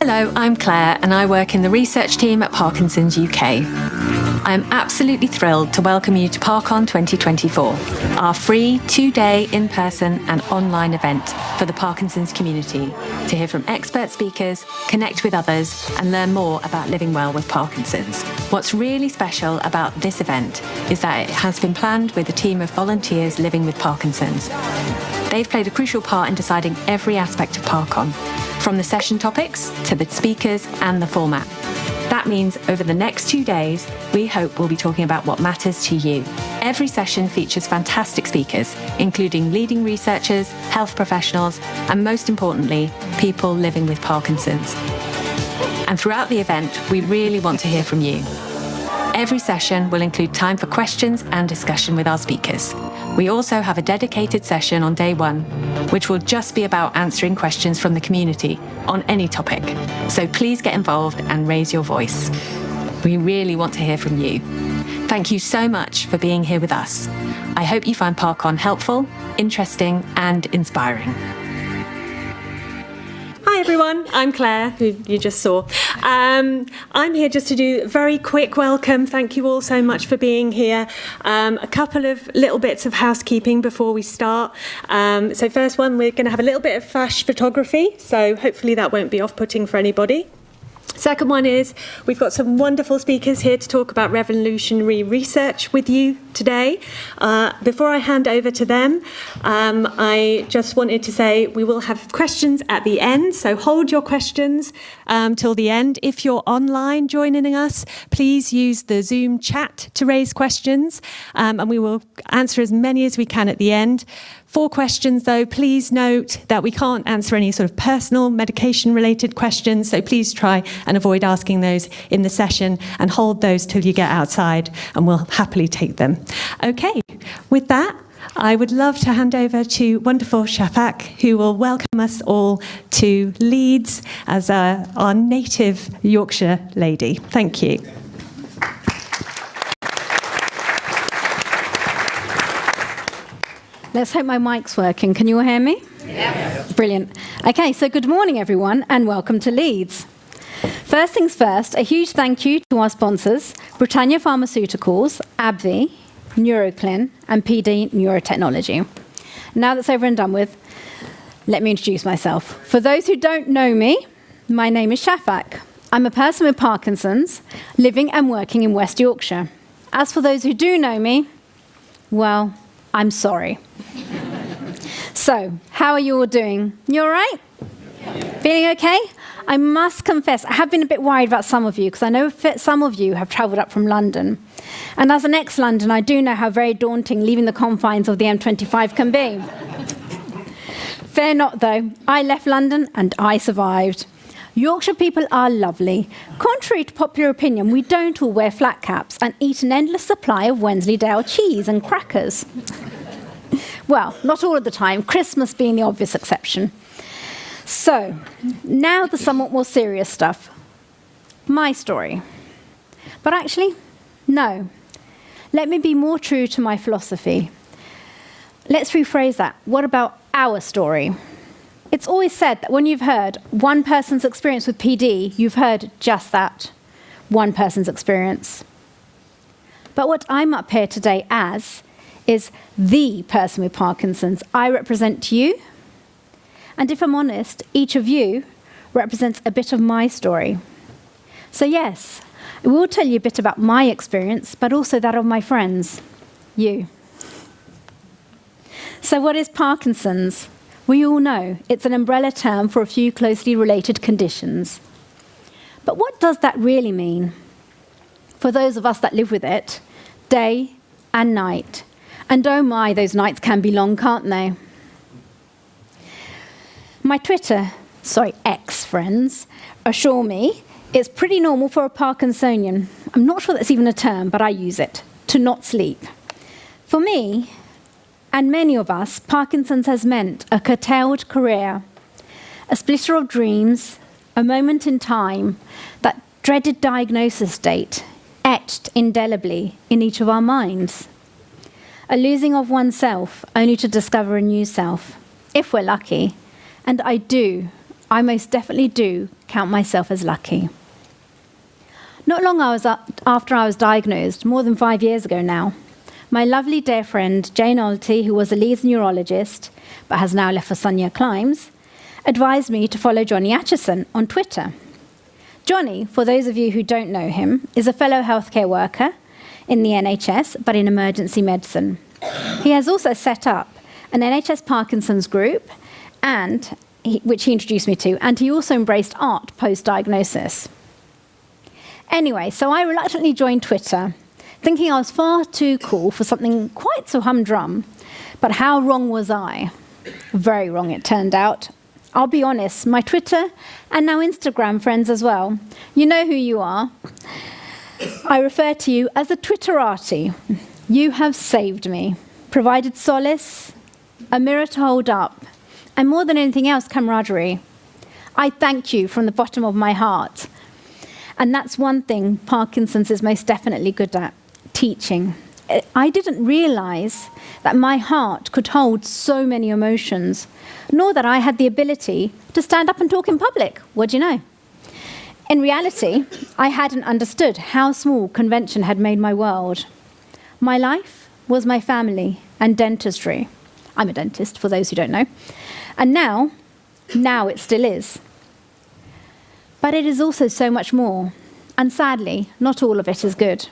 Hello, I'm Claire and I work in the research team at Parkinson's UK. I'm absolutely thrilled to welcome you to ParkOn 2024, our free 2-day in-person and online event for the Parkinson's community to hear from expert speakers, connect with others and learn more about living well with Parkinson's. What's really special about this event is that it has been planned with a team of volunteers living with Parkinson's. They've played a crucial part in deciding every aspect of ParkOn, from the session topics to the speakers and the format. That means over the next 2 days, we hope we'll be talking about what matters to you. Every session features fantastic speakers, including leading researchers, health professionals, and most importantly, people living with Parkinson's. And throughout the event, we really want to hear from you. Every session will include time for questions and discussion with our speakers. We also have a dedicated session on day 1, which will just be about answering questions from the community on any topic. So please get involved and raise your voice. We really want to hear from you. Thank you so much for being here with us. I hope you find ParkOn helpful, interesting, and inspiring. Hi everyone, I'm Claire, who you just saw. I'm here just to do a very quick welcome. Thank you all so much for being here. A couple of little bits of housekeeping before we start. So first one, we're going to have a little bit of flash photography, so hopefully that won't be off-putting for anybody. Second one is we've got some wonderful speakers here to talk about revolutionary research with you today. Before I hand over to them, I just wanted to say we will have questions at the end, so hold your questions till the end. If you're online joining us, please use the Zoom chat to raise questions, and we will answer as many as we can at the end. For questions, though, please note that we can't answer any sort of personal medication-related questions, so please try and avoid asking those in the session and hold those till you get outside, and we'll happily take them. Okay, with that, I would love to hand over to wonderful Shafaq, who will welcome us all to Leeds as our native Yorkshire lady. Thank you. Let's hope my mic's working. Can you all hear me? Yeah. Brilliant. Okay, so good morning, everyone, and welcome to Leeds. First things first, a huge thank you to our sponsors, Britannia Pharmaceuticals, AbbVie, Neuroclin, and PD Neurotechnology. Now that's over and done with, let me introduce myself. For those who don't know me, my name is Shafaq. I'm a person with Parkinson's, living and working in West Yorkshire. As for those who do know me, well, I'm sorry. So, how are you all doing? You all right? Feeling okay? I must confess, I have been a bit worried about some of you, because I know some of you have travelled up from London. And as an ex-London, I do know how very daunting leaving the confines of the M25 can be. Fear not, though. I left London and I survived. Yorkshire people are lovely. Contrary to popular opinion, we don't all wear flat caps and eat an endless supply of Wensleydale cheese and crackers. Well, not all of the time, Christmas being the obvious exception. So, now the somewhat more serious stuff. My story. But actually, no. Let me be more true to my philosophy. Let's rephrase that. What about our story? It's always said that when you've heard one person's experience with PD, you've heard just that, one person's experience. But what I'm up here today as is the person with Parkinson's. I represent to you. And if I'm honest, each of you represents a bit of my story. So yes, I will tell you a bit about my experience, but also that of my friends, you. So what is Parkinson's? We all know it's an umbrella term for a few closely related conditions. But what does that really mean? For those of us that live with it, day and night. And oh my, those nights can be long, can't they? My X friends assure me it's pretty normal for a Parkinsonian, I'm not sure that's even a term, but I use it, to not sleep. For me, and many of us, Parkinson's has meant a curtailed career, a splitter of dreams, a moment in time, that dreaded diagnosis date, etched indelibly in each of our minds. A losing of oneself, only to discover a new self, if we're lucky. And I I most definitely do count myself as lucky. Not long after I was diagnosed, more than 5 years ago now, my lovely dear friend Jane Olty, who was a Leeds neurologist but has now left for sunnier climes, advised me to follow Johnny Atchison on Twitter. Johnny, for those of you who don't know him, is a fellow healthcare worker in the NHS, but in emergency medicine. He has also set up an NHS Parkinson's group, which he introduced me to, and he also embraced art post-diagnosis. Anyway, so I reluctantly joined Twitter, thinking I was far too cool for something quite so humdrum. But how wrong was I? Very wrong, it turned out. I'll be honest, my Twitter and now Instagram friends as well, you know who you are. I refer to you as a Twitterati. You have saved me, provided solace, a mirror to hold up, and more than anything else, camaraderie. I thank you from the bottom of my heart. And that's one thing Parkinson's is most definitely good at, teaching. I didn't realize that my heart could hold so many emotions, nor that I had the ability to stand up and talk in public. What do you know? In reality, I hadn't understood how small convention had made my world. My life was my family and dentistry. I'm a dentist, for those who don't know. And now it still is. But it is also so much more. And sadly, not all of it is good.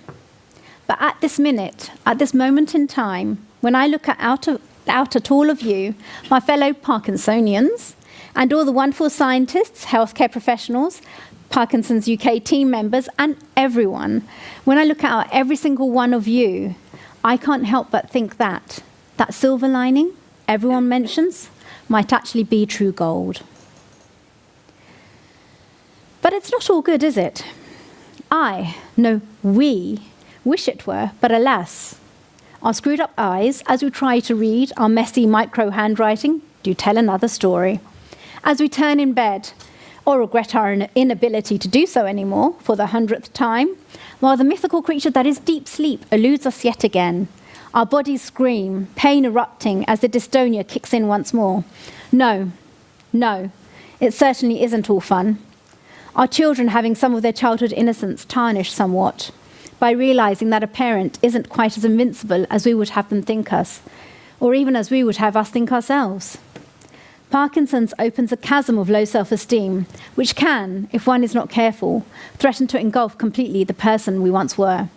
But at this minute, at this moment in time, when I look out at all of you, my fellow Parkinsonians, and all the wonderful scientists, healthcare professionals, Parkinson's UK team members, and everyone, when I look at every single one of you, I can't help but think that silver lining everyone mentions might actually be true gold. But it's not all good, is it? We wish it were, but alas, our screwed up eyes, as we try to read our messy micro handwriting, do tell another story. As we turn in bed, or regret our inability to do so anymore for the 100th time, while the mythical creature that is deep sleep eludes us yet again, our bodies scream, pain erupting as the dystonia kicks in once more. No, it certainly isn't all fun. Our children having some of their childhood innocence tarnished somewhat by realizing that a parent isn't quite as invincible as we would have them think us, or even as we would have us think ourselves. Parkinson's opens a chasm of low self-esteem, which can, if one is not careful, threaten to engulf completely the person we once were.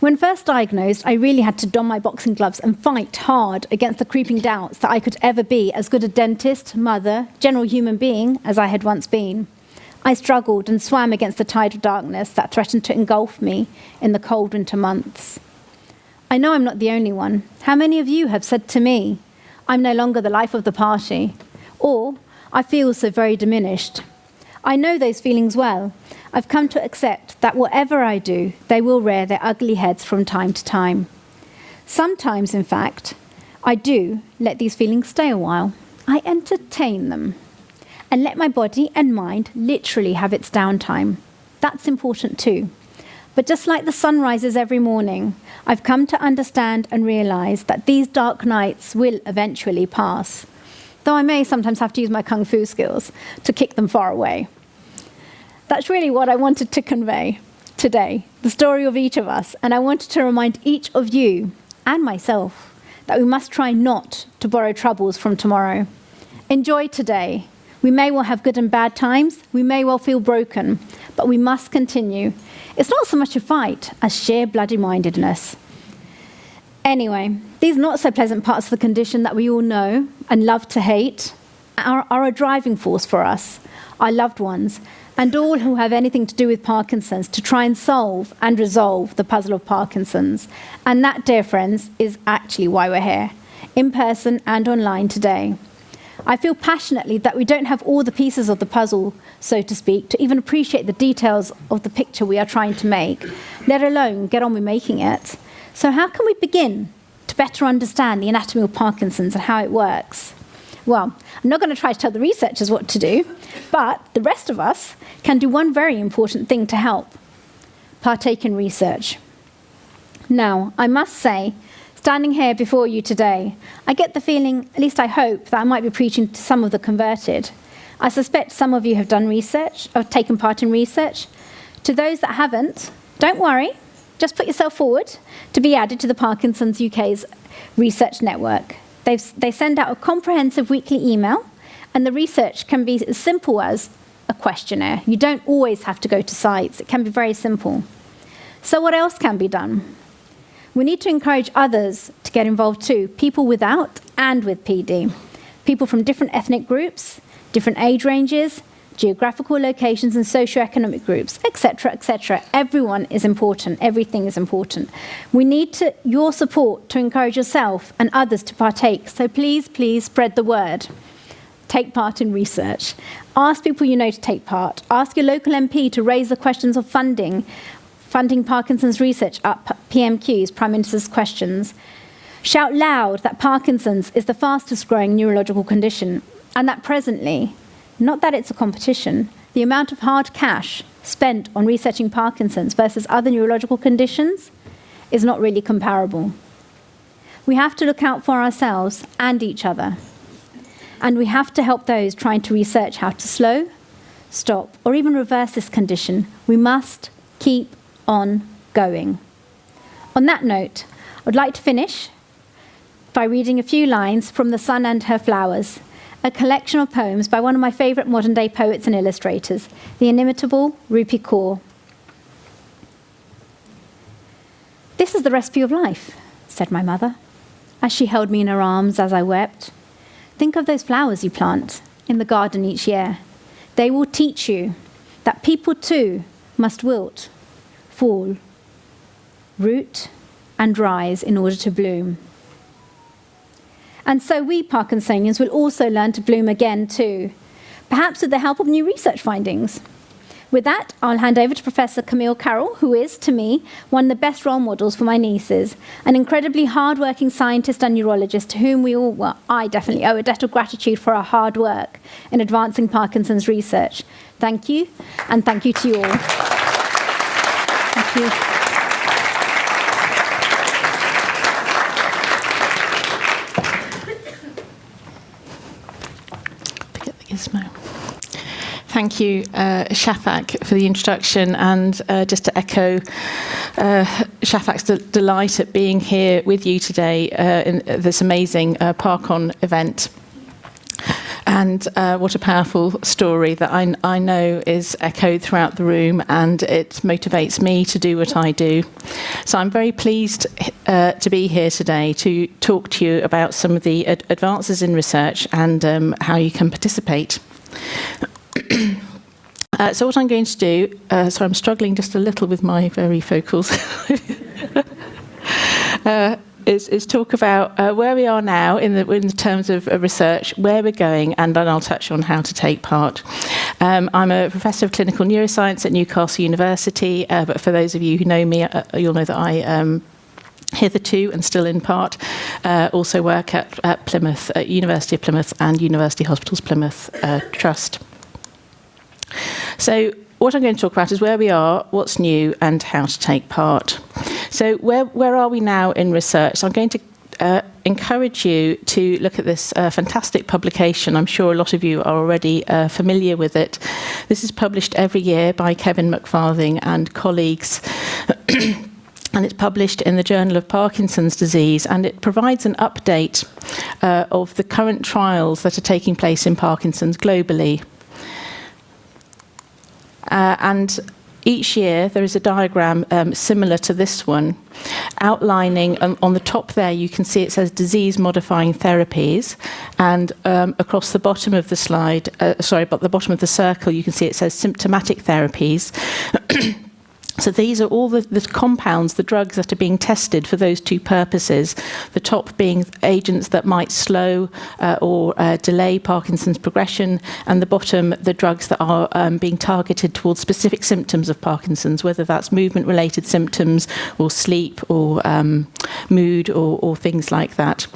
When first diagnosed, I really had to don my boxing gloves and fight hard against the creeping doubts that I could ever be as good a dentist, mother, general human being as I had once been. I struggled and swam against the tide of darkness that threatened to engulf me in the cold winter months. I know I'm not the only one. How many of you have said to me, I'm no longer the life of the party, or I feel so very diminished? I know those feelings well. I've come to accept that whatever I do, they will rear their ugly heads from time to time. Sometimes, in fact, I do let these feelings stay a while. I entertain them and let my body and mind literally have its downtime. That's important too. But just like the sun rises every morning, I've come to understand and realize that these dark nights will eventually pass, though I may sometimes have to use my kung fu skills to kick them far away. That's really what I wanted to convey today, the story of each of us, and I wanted to remind each of you and myself that we must try not to borrow troubles from tomorrow. Enjoy today. We may well have good and bad times, we may well feel broken, but we must continue. It's not so much a fight as sheer bloody-mindedness. Anyway, these not so pleasant parts of the condition that we all know and love to hate are a driving force for us, our loved ones, and all who have anything to do with Parkinson's to try and solve and resolve the puzzle of Parkinson's. And that, dear friends, is actually why we're here, in person and online today. I feel passionately that we don't have all the pieces of the puzzle, so to speak, to even appreciate the details of the picture we are trying to make, let alone get on with making it. So how can we begin to better understand the anatomy of Parkinson's and how it works? Well, I'm not going to try to tell the researchers what to do, but the rest of us can do one very important thing to help: partake in research. Now, I must say, standing here before you today, I get the feeling, at least I hope, that I might be preaching to some of the converted. I suspect some of you have done research, or taken part in research. To those that haven't, don't worry. Just put yourself forward to be added to the Parkinson's UK's research network. They send out a comprehensive weekly email, and the research can be as simple as a questionnaire. You don't always have to go to sites. It can be very simple. So what else can be done? We need to encourage others to get involved too, people without and with PD, people from different ethnic groups, different age ranges, geographical locations and socioeconomic groups, etc., etc. Everyone is important. Everything is important. We need your support to encourage yourself and others to partake. So please, please spread the word. Take part in research. Ask people you know to take part. Ask your local MP to raise the questions of funding Parkinson's research up PMQs, Prime Minister's questions. Shout loud that Parkinson's is the fastest growing neurological condition, and that presently, not that it's a competition, the amount of hard cash spent on researching Parkinson's versus other neurological conditions is not really comparable. We have to look out for ourselves and each other. And we have to help those trying to research how to slow, stop, or even reverse this condition. We must keep on going. On that note, I'd like to finish by reading a few lines from The Sun and Her Flowers, a collection of poems by one of my favourite modern-day poets and illustrators, the inimitable Rupi Kaur. "This is the recipe of life," said my mother, as she held me in her arms as I wept. "Think of those flowers you plant in the garden each year. They will teach you that people too must wilt, fall, root, and rise in order to bloom. And so we Parkinsonians will also learn to bloom again too, perhaps with the help of new research findings." With that, I'll hand over to Professor Camille Carroll, who is, to me, one of the best role models for my nieces, an incredibly hard-working scientist and neurologist to whom I definitely owe a debt of gratitude for her hard work in advancing Parkinson's research. Thank you, and thank you to you all. Thank you. Thank you, Shafaq, for the introduction, and just to echo Shafaq's delight at being here with you today in this amazing ParkOn event. And what a powerful story that I know is echoed throughout the room, and it motivates me to do what I do. So I'm very pleased to be here today to talk to you about some of the advances in research and how you can participate. So what I'm going to do, so I'm struggling just a little with my varifocals, is talk about where we are now in the terms of research, where we're going, and then I'll touch on how to take part. I'm a professor of clinical neuroscience at Newcastle University, but for those of you who know me, you'll know that I hitherto and still in part also work at Plymouth, at University of Plymouth and University Hospitals Plymouth Trust. So what I'm going to talk about is where we are, what's new, and how to take part. So where are we now in research? So I'm going to encourage you to look at this fantastic publication. I'm sure a lot of you are already familiar with it. This is published every year by Kevin McFarthing and colleagues. And it's published in the Journal of Parkinson's Disease, and it provides an update of the current trials that are taking place in Parkinson's globally. And each year there is a diagram similar to this one, outlining on the top there you can see it says disease-modifying therapies, and across the bottom of the slide, but the bottom of the circle you can see it says symptomatic therapies. So these are all the compounds, the drugs that are being tested for those two purposes, the top being agents that might slow or delay Parkinson's progression, and the bottom, the drugs that are being targeted towards specific symptoms of Parkinson's, whether that's movement-related symptoms or sleep or mood or things like that.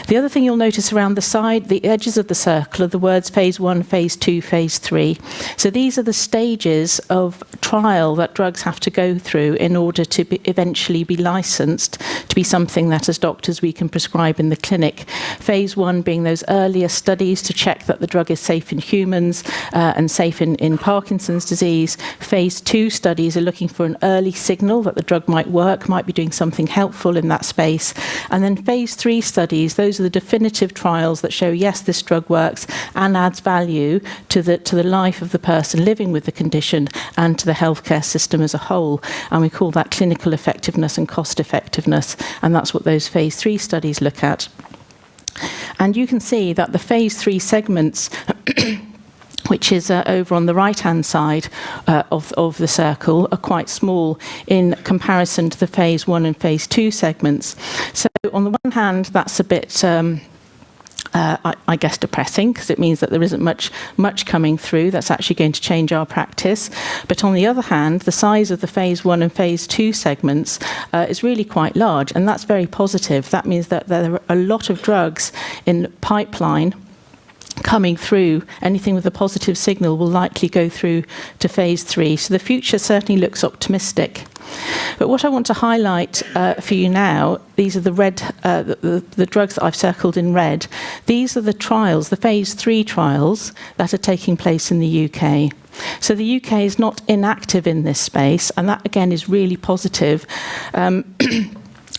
The other thing you'll notice around the side, the edges of the circle, are the words phase 1, phase 2, phase 3. So these are the stages of trial that drugs have to go through in order to eventually be licensed to be something that as doctors we can prescribe in the clinic. Phase 1 being those earlier studies to check that the drug is safe in humans and safe in Parkinson's disease. Phase 2 studies are looking for an early signal that the drug might work, might be doing something helpful in that space. And then phase 3 studies, those are the definitive trials that show, yes, this drug works and adds value to the life of the person living with the condition and to the healthcare system as a whole. And we call that clinical effectiveness and cost effectiveness. And that's what those phase 3 studies look at. And you can see that the phase 3 segments which is over on the right-hand side of the circle, are quite small in comparison to the phase 1 and phase 2 segments. So on the one hand, that's a bit, I guess, depressing, because it means that there isn't much coming through that's actually going to change our practice. But on the other hand, the size of the phase 1 and phase 2 segments is really quite large, and that's very positive. That means that there are a lot of drugs in pipeline coming through. Anything with a positive signal will likely go through to phase 3. So the future certainly looks optimistic. But what I want to highlight for you now, these are the red, the drugs that I've circled in red. These are the trials, the phase 3 trials that are taking place in the UK. So the UK is not inactive in this space, and that again is really positive.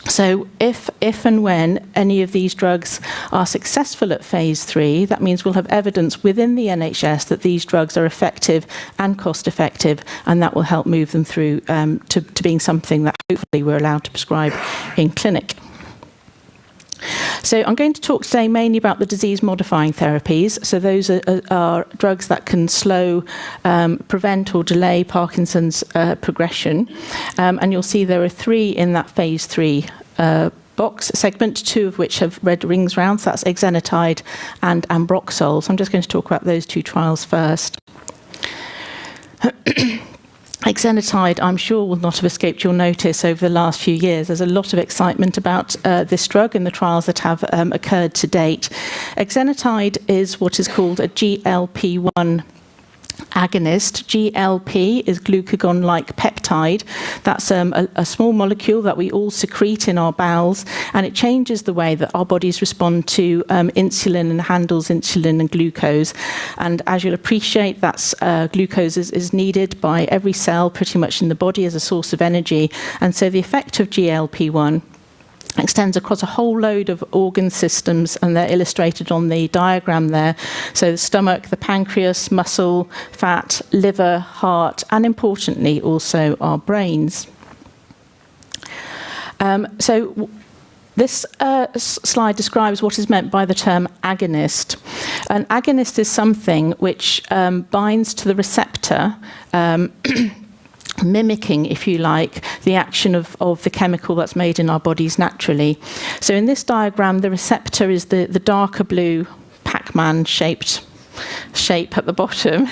So if and when any of these drugs are successful at phase 3, that means we'll have evidence within the NHS that these drugs are effective and cost effective, and that will help move them through to being something that hopefully we're allowed to prescribe in clinic. So I'm going to talk today mainly about the disease-modifying therapies. So those are drugs that can slow, prevent or delay Parkinson's progression. And you'll see there are 3 in that phase 3 box segment, 2 of which have red rings round. So that's exenatide and ambroxol. So I'm just going to talk about those 2 trials first. Exenatide, I'm sure, will not have escaped your notice over the last few years. There's a lot of excitement about this drug in the trials that have occurred to date. Exenatide is what is called a GLP-1 agonist. GLP is glucagon-like peptide. That's a small molecule that we all secrete in our bowels, and it changes the way that our bodies respond to insulin and handles insulin and glucose. And as you'll appreciate, that's glucose is needed by every cell pretty much in the body as a source of energy. And so the effect of GLP-1 extends across a whole load of organ systems, and they're illustrated on the diagram there. So the stomach, the pancreas, muscle, fat, liver, heart, and importantly also our brains. This slide describes what is meant by the term agonist. An agonist is something which binds to the receptor, mimicking, if you like, the action of the chemical that's made in our bodies naturally. So in this diagram, the receptor is the darker blue Pac-Man shaped shape at the bottom,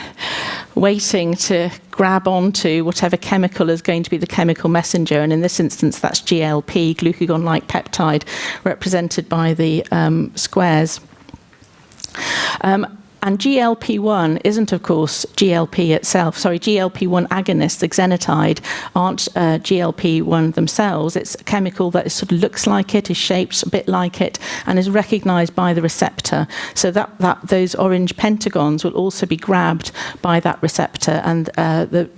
waiting to grab onto whatever chemical is going to be the chemical messenger. And in this instance, that's GLP, glucagon-like peptide, represented by the squares. And GLP-1 isn't, of course, GLP itself. Sorry, GLP-1 agonists, exenatide, aren't GLP-1 themselves. It's a chemical that sort of looks like it, is shaped a bit like it, and is recognised by the receptor. So that those orange pentagons will also be grabbed by that receptor, and the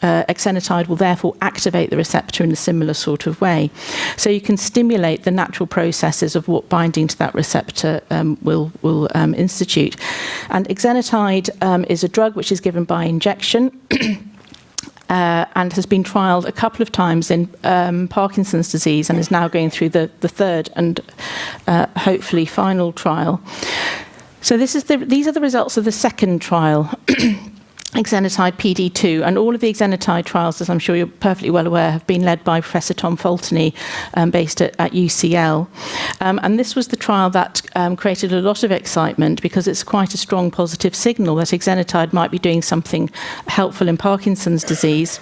exenatide will therefore activate the receptor in a similar sort of way. So you can stimulate the natural processes of what binding to that receptor will institute. And exenatide is a drug which is given by injection and has been trialled a couple of times in Parkinson's disease, and is now going through the third and hopefully final trial. So these are the results of the second trial. Exenatide PD2, and all of the exenatide trials, as I'm sure you're perfectly well aware, have been led by Professor Tom Fultony, based at UCL. And this was the trial that created a lot of excitement, because it's quite a strong positive signal that exenatide might be doing something helpful in Parkinson's disease.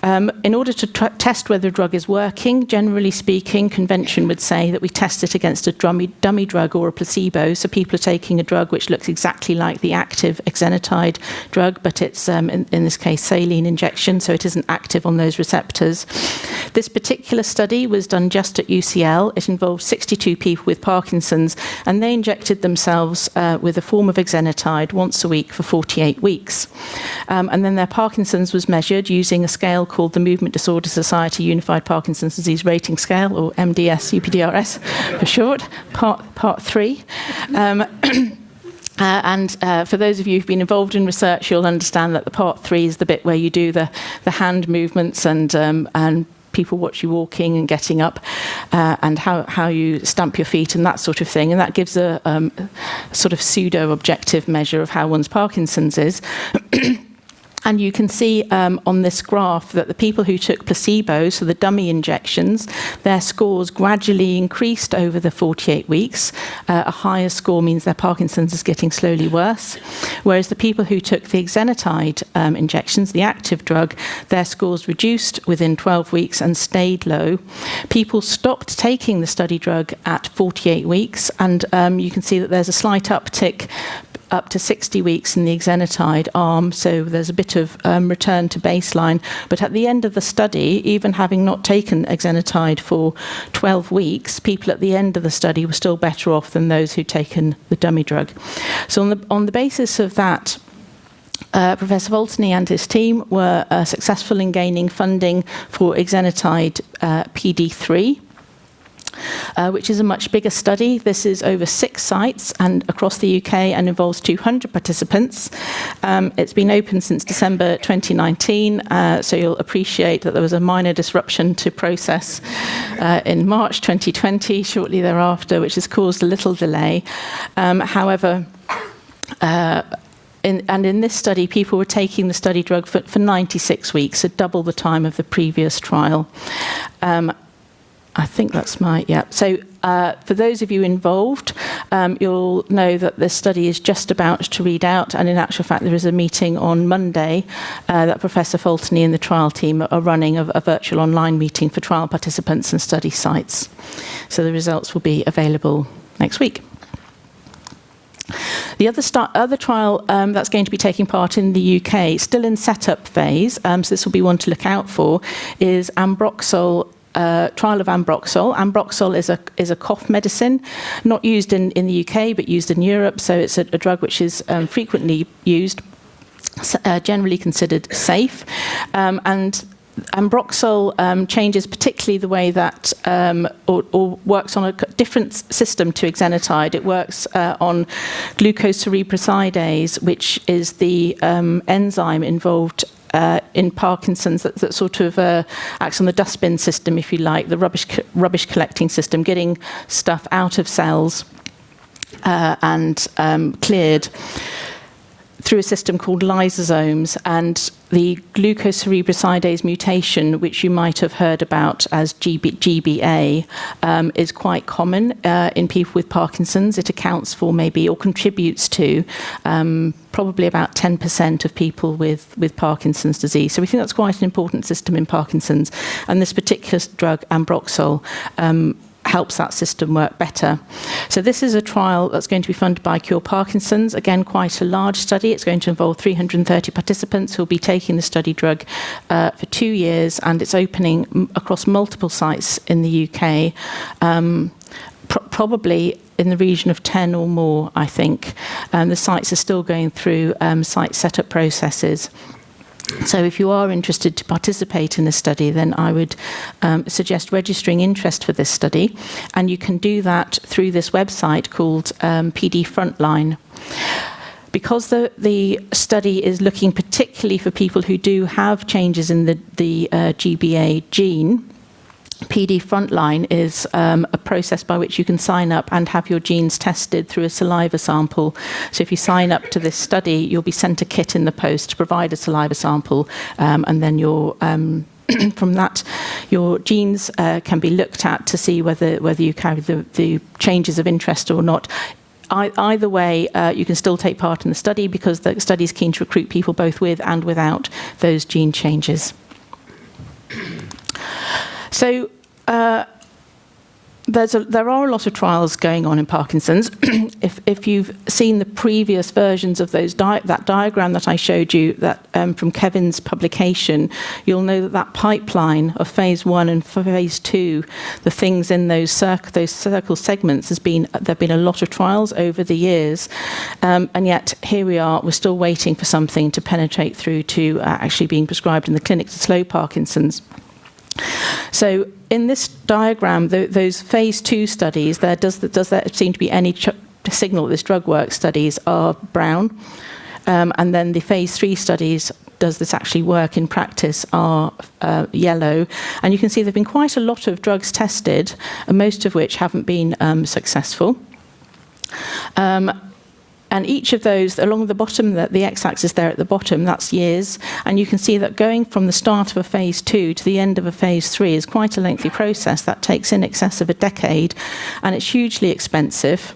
In order to test whether a drug is working, generally speaking, convention would say that we test it against a dummy drug or a placebo. So people are taking a drug which looks exactly like the active exenatide drug, but but it's, in this case, saline injection, so it isn't active on those receptors. This particular study was done just at UCL. It involved 62 people with Parkinson's, and they injected themselves with a form of exenatide once a week for 48 weeks. And then their Parkinson's was measured using a scale called the Movement Disorder Society Unified Parkinson's Disease Rating Scale, or MDS-UPDRS for short, part 3. For those of you who've been involved in research, you'll understand that the part 3 is the bit where you do the hand movements and people watch you walking and getting up, and how you stamp your feet and that sort of thing. And that gives a sort of pseudo-objective measure of how one's Parkinson's is. And you can see on this graph that the people who took placebo, so the dummy injections, their scores gradually increased over the 48 weeks. A higher score means their Parkinson's is getting slowly worse. Whereas the people who took the exenatide injections, the active drug, their scores reduced within 12 weeks and stayed low. People stopped taking the study drug at 48 weeks, and you can see that there's a slight uptick up to 60 weeks in the exenatide arm, so there's a bit of return to baseline. But at the end of the study, even having not taken exenatide for 12 weeks, people at the end of the study were still better off than those who'd taken the dummy drug. So on the basis of that, Professor Fulton and his team were successful in gaining funding for exenatide PD3, which is a much bigger study. This is over 6 sites and across the UK and involves 200 participants. It's been open since December 2019, so you'll appreciate that there was a minor disruption to process in March 2020, shortly thereafter, which has caused a little delay. However, in this study, people were taking the study drug for 96 weeks, so double the time of the previous trial. I think that's So for those of you involved, you'll know that this study is just about to read out, and in actual fact, there is a meeting on Monday that Professor Fulton and the trial team are running, a virtual online meeting for trial participants and study sites. So the results will be available next week. The other trial that's going to be taking part in the UK, still in setup phase, so this will be one to look out for, is Ambroxol. Trial of Ambroxol. Ambroxol is a cough medicine, not used in the UK, but used in Europe. So it's a drug which is frequently used, generally considered safe. And Ambroxol changes particularly the way that, or works on a different system to exenatide. It works on glucocerebrosidase, which is the enzyme involved in Parkinson's that sort of acts on the dustbin system, if you like, the rubbish collecting system, getting stuff out of cells and cleared through a system called lysosomes. And the glucocerebrosidase mutation, which you might have heard about as GBA, is quite common in people with Parkinson's. It accounts for maybe, or contributes to, probably about 10% of people with Parkinson's disease. So we think that's quite an important system in Parkinson's. And this particular drug, Ambroxol, helps that system work better. So this is a trial that's going to be funded by Cure Parkinson's. Again, quite a large study. It's going to involve 330 participants who will be taking the study drug for 2 years, and it's opening across multiple sites in the UK, probably in the region of 10 or more, I think. The sites are still going through site setup processes. So if you are interested to participate in this study, then I would suggest registering interest for this study. And you can do that through this website called PD Frontline. Because the study is looking particularly for people who do have changes in the GBA gene, PD Frontline is a process by which you can sign up and have your genes tested through a saliva sample. So if you sign up to this study, you'll be sent a kit in the post to provide a saliva sample, and then from that, your genes can be looked at to see whether you carry the changes of interest or not. Either way, you can still take part in the study, because the study is keen to recruit people both with and without those gene changes. So there are a lot of trials going on in Parkinson's. if you've seen the previous versions of that diagram that I showed you that from Kevin's publication, you'll know that pipeline of phase 1 and phase 2, the things in those circle segments, there've been a lot of trials over the years, and yet here we are, we're still waiting for something to penetrate through to actually being prescribed in the clinic to slow Parkinson's. So in this diagram, those phase 2 studies, does there seem to be any signal that this drug works studies are brown, and then the phase 3 studies, does this actually work in practice, are yellow. And you can see there have been quite a lot of drugs tested, most of which haven't been successful. And each of those, along the bottom, the x-axis there at the bottom, that's years. And you can see that going from the start of a phase 2 to the end of a phase 3 is quite a lengthy process. That takes in excess of a decade, and it's hugely expensive.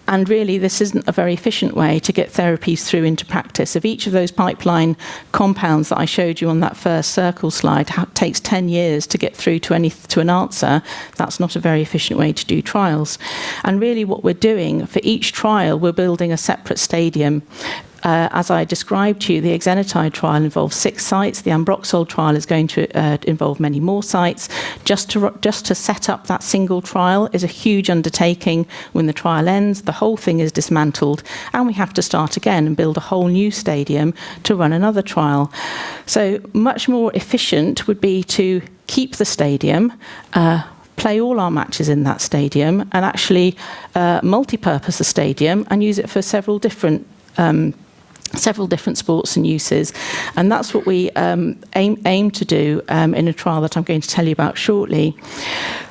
And really, this isn't a very efficient way to get therapies through into practice. If each of those pipeline compounds that I showed you on that first circle slide takes 10 years to get through to an answer, that's not a very efficient way to do trials. And really what we're doing, for each trial, we're building a separate stadium. As I described to you, the exenatide trial involves 6 sites. The ambroxol trial is going to involve many more sites. Just to set up that single trial is a huge undertaking. When the trial ends, the whole thing is dismantled, and we have to start again and build a whole new stadium to run another trial. So much more efficient would be to keep the stadium, play all our matches in that stadium, and actually multi-purpose the stadium and use it for several different sports and uses. And that's what we aim to do in a trial that I'm going to tell you about shortly.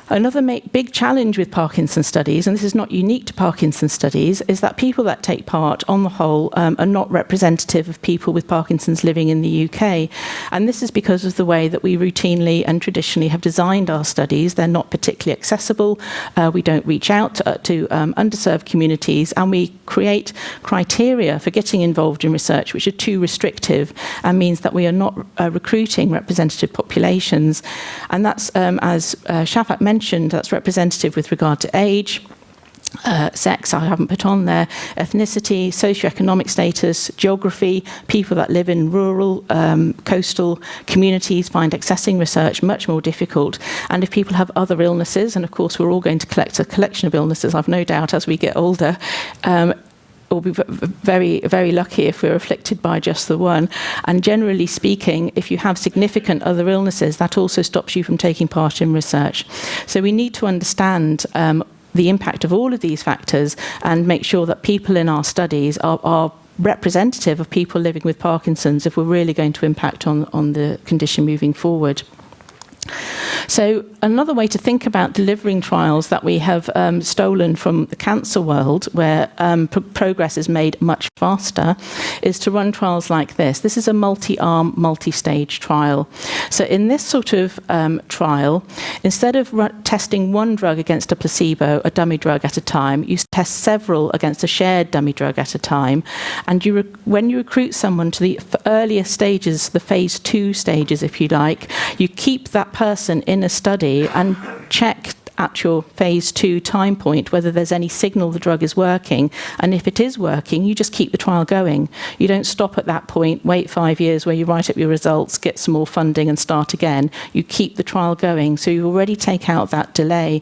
Another big challenge with Parkinson's studies, and this is not unique to Parkinson's studies, is that people that take part, on the whole, are not representative of people with Parkinson's living in the UK. And this is because of the way that we routinely and traditionally have designed our studies. They're not particularly accessible. We don't reach out to underserved communities, and we create criteria for getting involved in research which are too restrictive and means that we are not recruiting representative populations. And that's, as Shafaq mentioned, that's representative with regard to age, sex, I haven't put on there, ethnicity, socioeconomic status, geography. People that live in rural, coastal communities find accessing research much more difficult. And if people have other illnesses, and of course we're all going to collect a collection of illnesses, I've no doubt, as we get older, we'll be very, very lucky if we're afflicted by just the one. And generally speaking, if you have significant other illnesses, that also stops you from taking part in research. So we need to understand the impact of all of these factors and make sure that people in our studies are representative of people living with Parkinson's if we're really going to impact on the condition moving forward. So another way to think about delivering trials that we have stolen from the cancer world, where progress is made much faster, is to run trials like this. This is a multi-arm, multi-stage trial. So in this sort of trial, instead of testing one drug against a placebo, a dummy drug at a time, you test several against a shared dummy drug at a time. And when you recruit someone to the earlier stages, the phase 2 stages, if you like, you keep that person in a study and check at your phase 2 time point whether there's any signal the drug is working. And if it is working, you just keep the trial going. You don't stop at that point, wait 5 years where you write up your results, get some more funding and start again. You keep the trial going. So you already take out that delay.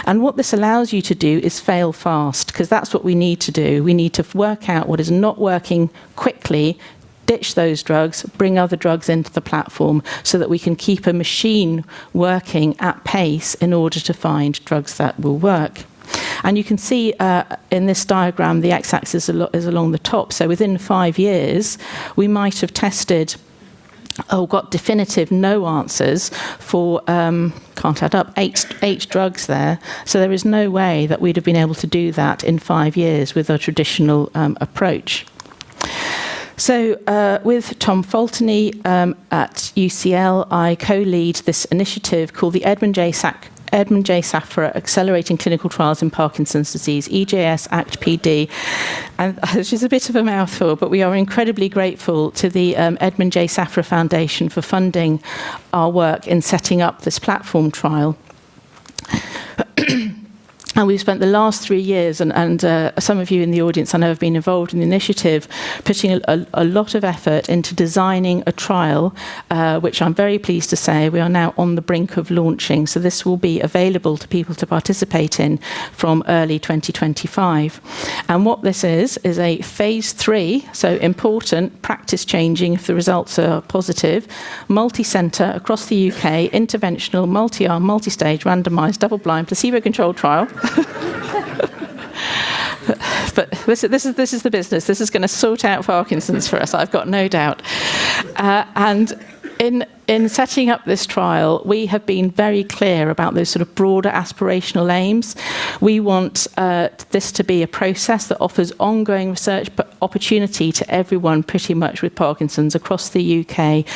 And what this allows you to do is fail fast, because that's what we need to do. We need to work out what is not working quickly, ditch those drugs, bring other drugs into the platform so that we can keep a machine working at pace in order to find drugs that will work. And you can see in this diagram, the x-axis is along the top. So within 5 years, we might have tested got definitive no answers for, can't add up, eight drugs there. So there is no way that we'd have been able to do that in 5 years with a traditional approach. So with Tom Fultony at UCL, I co-lead this initiative called the Edmund J. Safra Accelerating Clinical Trials in Parkinson's Disease, EJS Act PD. And which is a bit of a mouthful, but we are incredibly grateful to the Edmund J. Safra Foundation for funding our work in setting up this platform trial. And we've spent the last 3 years, and some of you in the audience I know have been involved in the initiative, putting a lot of effort into designing a trial, which I'm very pleased to say we are now on the brink of launching. So this will be available to people to participate in from early 2025. And what this is a phase 3, so important, practice-changing if the results are positive, multi-centre across the UK, interventional, multi-arm, multi-stage, randomised, double-blind, placebo-controlled trial. But this is the business. This is going to sort out Parkinson's for us, I've got no doubt. And in setting up this trial, we have been very clear about those sort of broader aspirational aims. We want this to be a process that offers ongoing research opportunity to everyone pretty much with Parkinson's across the UK,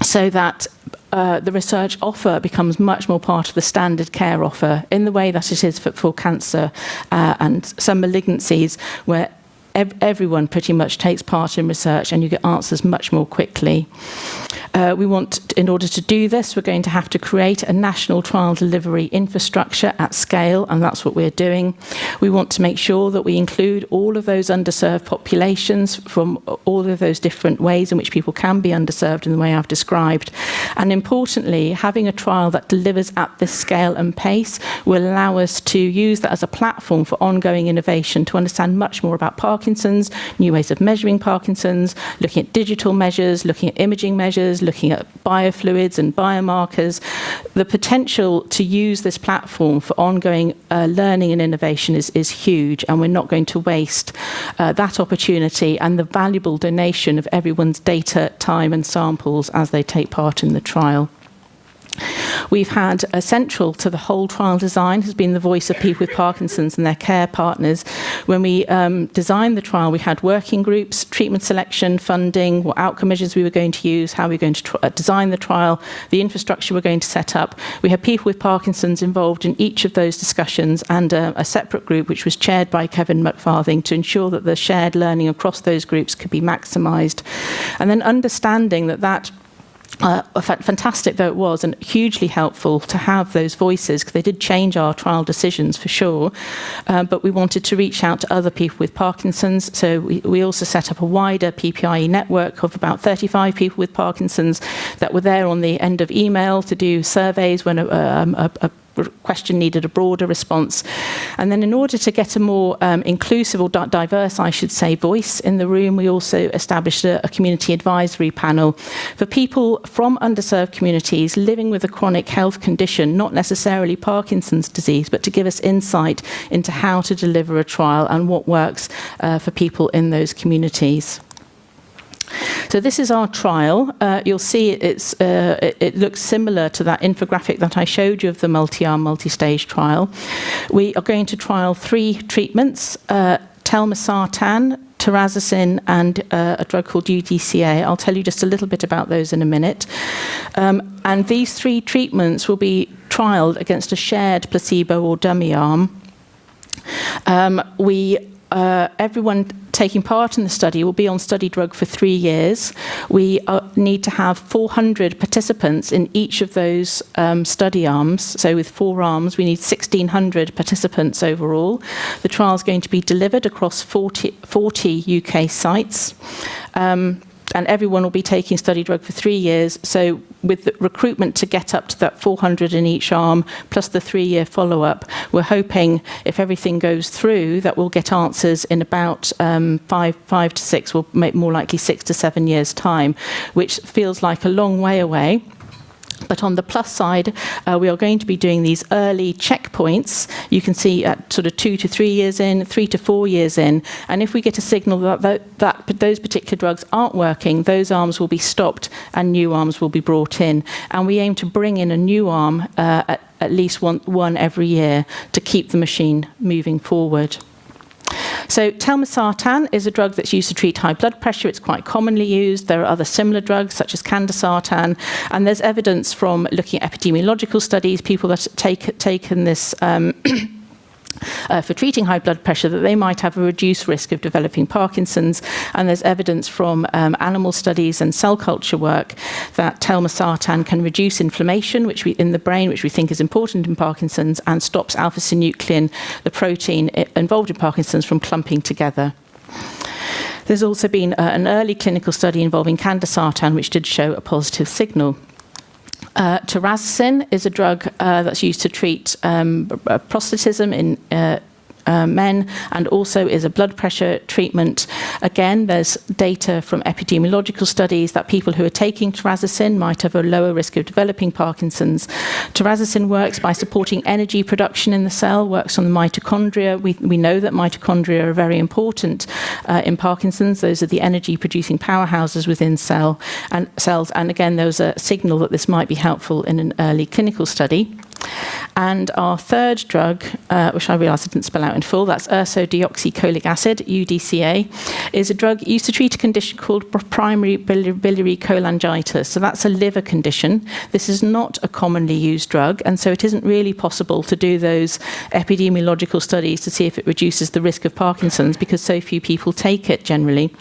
so that the research offer becomes much more part of the standard care offer in the way that it is for cancer and some malignancies, where everyone pretty much takes part in research and you get answers much more quickly. We want, in order to do this, we're going to have to create a national trial delivery infrastructure at scale, and that's what we're doing. We want to make sure that we include all of those underserved populations from all of those different ways in which people can be underserved in the way I've described. And importantly, having a trial that delivers at this scale and pace will allow us to use that as a platform for ongoing innovation, to understand much more about Parkinson's, new ways of measuring Parkinson's, looking at digital measures, looking at imaging measures, looking at biofluids and biomarkers. The potential to use this platform for ongoing learning and innovation is huge, and we're not going to waste that opportunity and the valuable donation of everyone's data, time and samples as they take part in the trial. We've had central to the whole trial design has been the voice of people with Parkinson's and their care partners. When we designed the trial, we had working groups, treatment selection, funding, what outcome measures we were going to use, how we were going to design the trial, the infrastructure we're going to set up. We had people with Parkinson's involved in each of those discussions, and a separate group which was chaired by Kevin McFarthing to ensure that the shared learning across those groups could be maximised. And then understanding that fantastic though it was, and hugely helpful to have those voices, because they did change our trial decisions for sure, but we wanted to reach out to other people with Parkinson's, so we also set up a wider PPIE network of about 35 people with Parkinson's that were there on the end of email to do surveys when a question needed a broader response. And then in order to get a more inclusive or diverse, I should say, voice in the room, we also established a community advisory panel for people from underserved communities living with a chronic health condition, not necessarily Parkinson's disease, but to give us insight into how to deliver a trial and what works for people in those communities. So this is our trial. You'll see it looks similar to that infographic that I showed you of the multi-arm, multi-stage trial. We are going to trial 3 treatments, telmisartan, terazosin, and a drug called UDCA. I'll tell you just a little bit about those in a minute. And these 3 treatments will be trialled against a shared placebo or dummy arm. Everyone taking part in the study will be on study drug for 3 years. We need to have 400 participants in each of those study arms. So with 4 arms, we need 1,600 participants overall. The trial is going to be delivered across 40 UK sites. And everyone will be taking study drug for 3 years. So with the recruitment to get up to that 400 in each arm, plus the 3-year follow-up, we're hoping, if everything goes through, that we'll get answers in about 5 to 6, well, more likely 6 to 7 years' time, which feels like a long way away. But on the plus side, we are going to be doing these early checkpoints. You can see at sort of 2 to 3 years in, 3 to 4 years in. And if we get a signal that those particular drugs aren't working, those arms will be stopped and new arms will be brought in. And we aim to bring in a new arm at least one every year to keep the machine moving forward. So telmisartan is a drug that's used to treat high blood pressure. It's quite commonly used. There are other similar drugs such as candesartan, and there's evidence from looking at epidemiological studies, people that have taken this for treating high blood pressure, that they might have a reduced risk of developing Parkinson's. And there's evidence from animal studies and cell culture work that telmisartan can reduce inflammation in the brain, which we think is important in Parkinson's, and stops alpha-synuclein, the protein involved in Parkinson's, from clumping together. There's also been an early clinical study involving candesartan, which did show a positive signal. Terazacin is a drug that's used to treat prostatism in men, and also is a blood pressure treatment. Again, there's data from epidemiological studies that people who are taking terazacin might have a lower risk of developing Parkinson's. Terazacin works by supporting energy production in the cell, works on the mitochondria. We know that mitochondria are very important in Parkinson's. Those are the energy-producing powerhouses within cells. And again, there was a signal that this might be helpful in an early clinical study. And our third drug, which I realise I didn't spell out in full, that's ursodeoxycholic acid, UDCA, is a drug used to treat a condition called primary biliary cholangitis. So that's a liver condition. This is not a commonly used drug, and so it isn't really possible to do those epidemiological studies to see if it reduces the risk of Parkinson's, because so few people take it generally.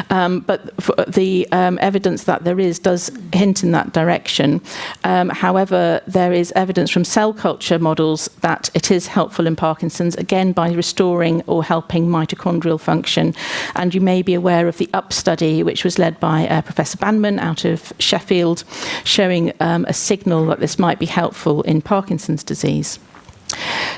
But the evidence that there is does hint in that direction. However, there is evidence from cell culture models that it is helpful in Parkinson's, again by restoring or helping mitochondrial function. And you may be aware of the UP study, which was led by Professor Banman out of Sheffield, showing a signal that this might be helpful in Parkinson's disease.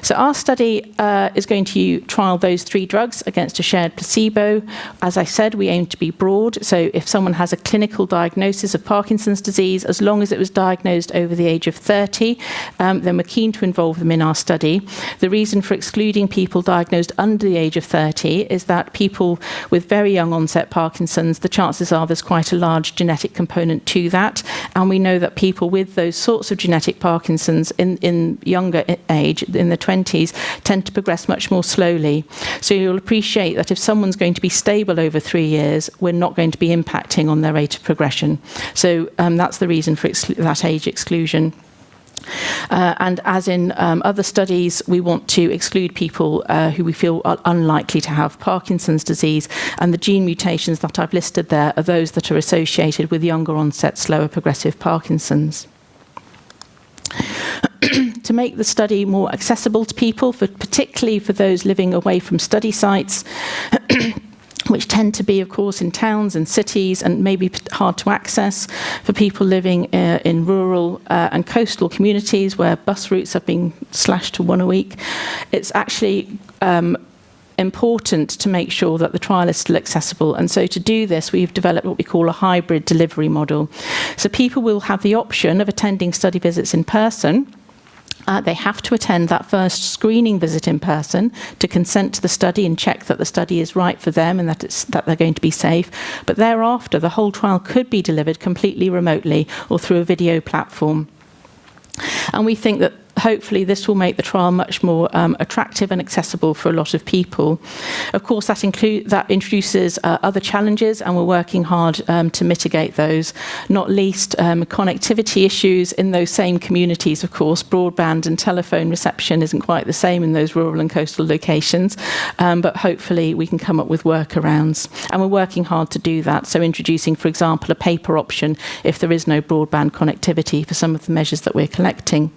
So our study is going to trial those three drugs against a shared placebo. As I said, we aim to be broad. So if someone has a clinical diagnosis of Parkinson's disease, as long as it was diagnosed over the age of 30, then we're keen to involve them in our study. The reason for excluding people diagnosed under the age of 30 is that people with very young onset Parkinson's, the chances are there's quite a large genetic component to that. And we know that people with those sorts of genetic Parkinson's in younger age, in the 20s, tend to progress much more slowly. So you'll appreciate that if someone's going to be stable over 3 years, we're not going to be impacting on their rate of progression. So that's the reason for that age exclusion. And as in other studies, we want to exclude people who we feel are unlikely to have Parkinson's disease. And the gene mutations that I've listed there are those that are associated with younger onset, slower progressive Parkinson's. To make the study more accessible to people, particularly for those living away from study sites, which tend to be, of course, in towns and cities and maybe hard to access, for people living in rural and coastal communities where bus routes have been slashed to one a week, it's actually important to make sure that the trial is still accessible. And so to do this, we've developed what we call a hybrid delivery model. So people will have the option of attending study visits in person. They have to attend that first screening visit in person to consent to the study and check that the study is right for them and that they're going to be safe. But thereafter, the whole trial could be delivered completely remotely or through a video platform. And we think that hopefully this will make the trial much more attractive and accessible for a lot of people. Of course, that introduces other challenges, and we're working hard to mitigate those, not least connectivity issues in those same communities. Of course, broadband and telephone reception isn't quite the same in those rural and coastal locations, but hopefully we can come up with workarounds. And we're working hard to do that, so introducing, for example, a paper option if there is no broadband connectivity for some of the measures that we're collecting.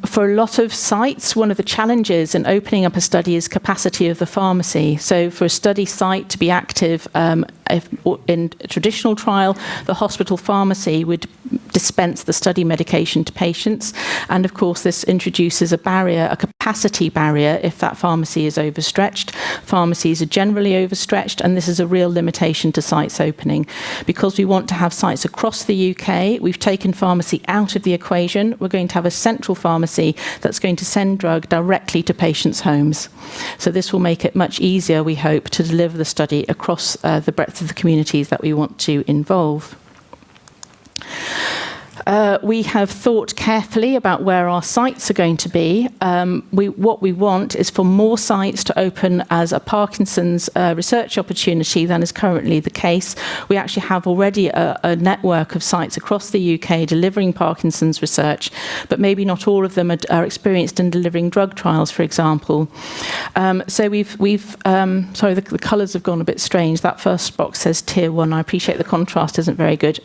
For a lot of sites, one of the challenges in opening up a study is capacity of the pharmacy. So for a study site to be active, in a traditional trial, the hospital pharmacy would dispense the study medication to patients. And of course, this introduces a barrier, a capacity barrier, if that pharmacy is overstretched. Pharmacies are generally overstretched, and this is a real limitation to sites opening. Because we want to have sites across the UK, we've taken pharmacy out of the equation. We're going to have a central pharmacy that's going to send drug directly to patients' homes. So this will make it much easier, we hope, to deliver the study across the breadth of the communities that we want to involve. We have thought carefully about where our sites are going to be. What we want is for more sites to open as a Parkinson's research opportunity than is currently the case. We actually have already a network of sites across the UK delivering Parkinson's research, but maybe not all of them are experienced in delivering drug trials, for example. So sorry, the colours have gone a bit strange. That first box says Tier 1. I appreciate the contrast isn't very good.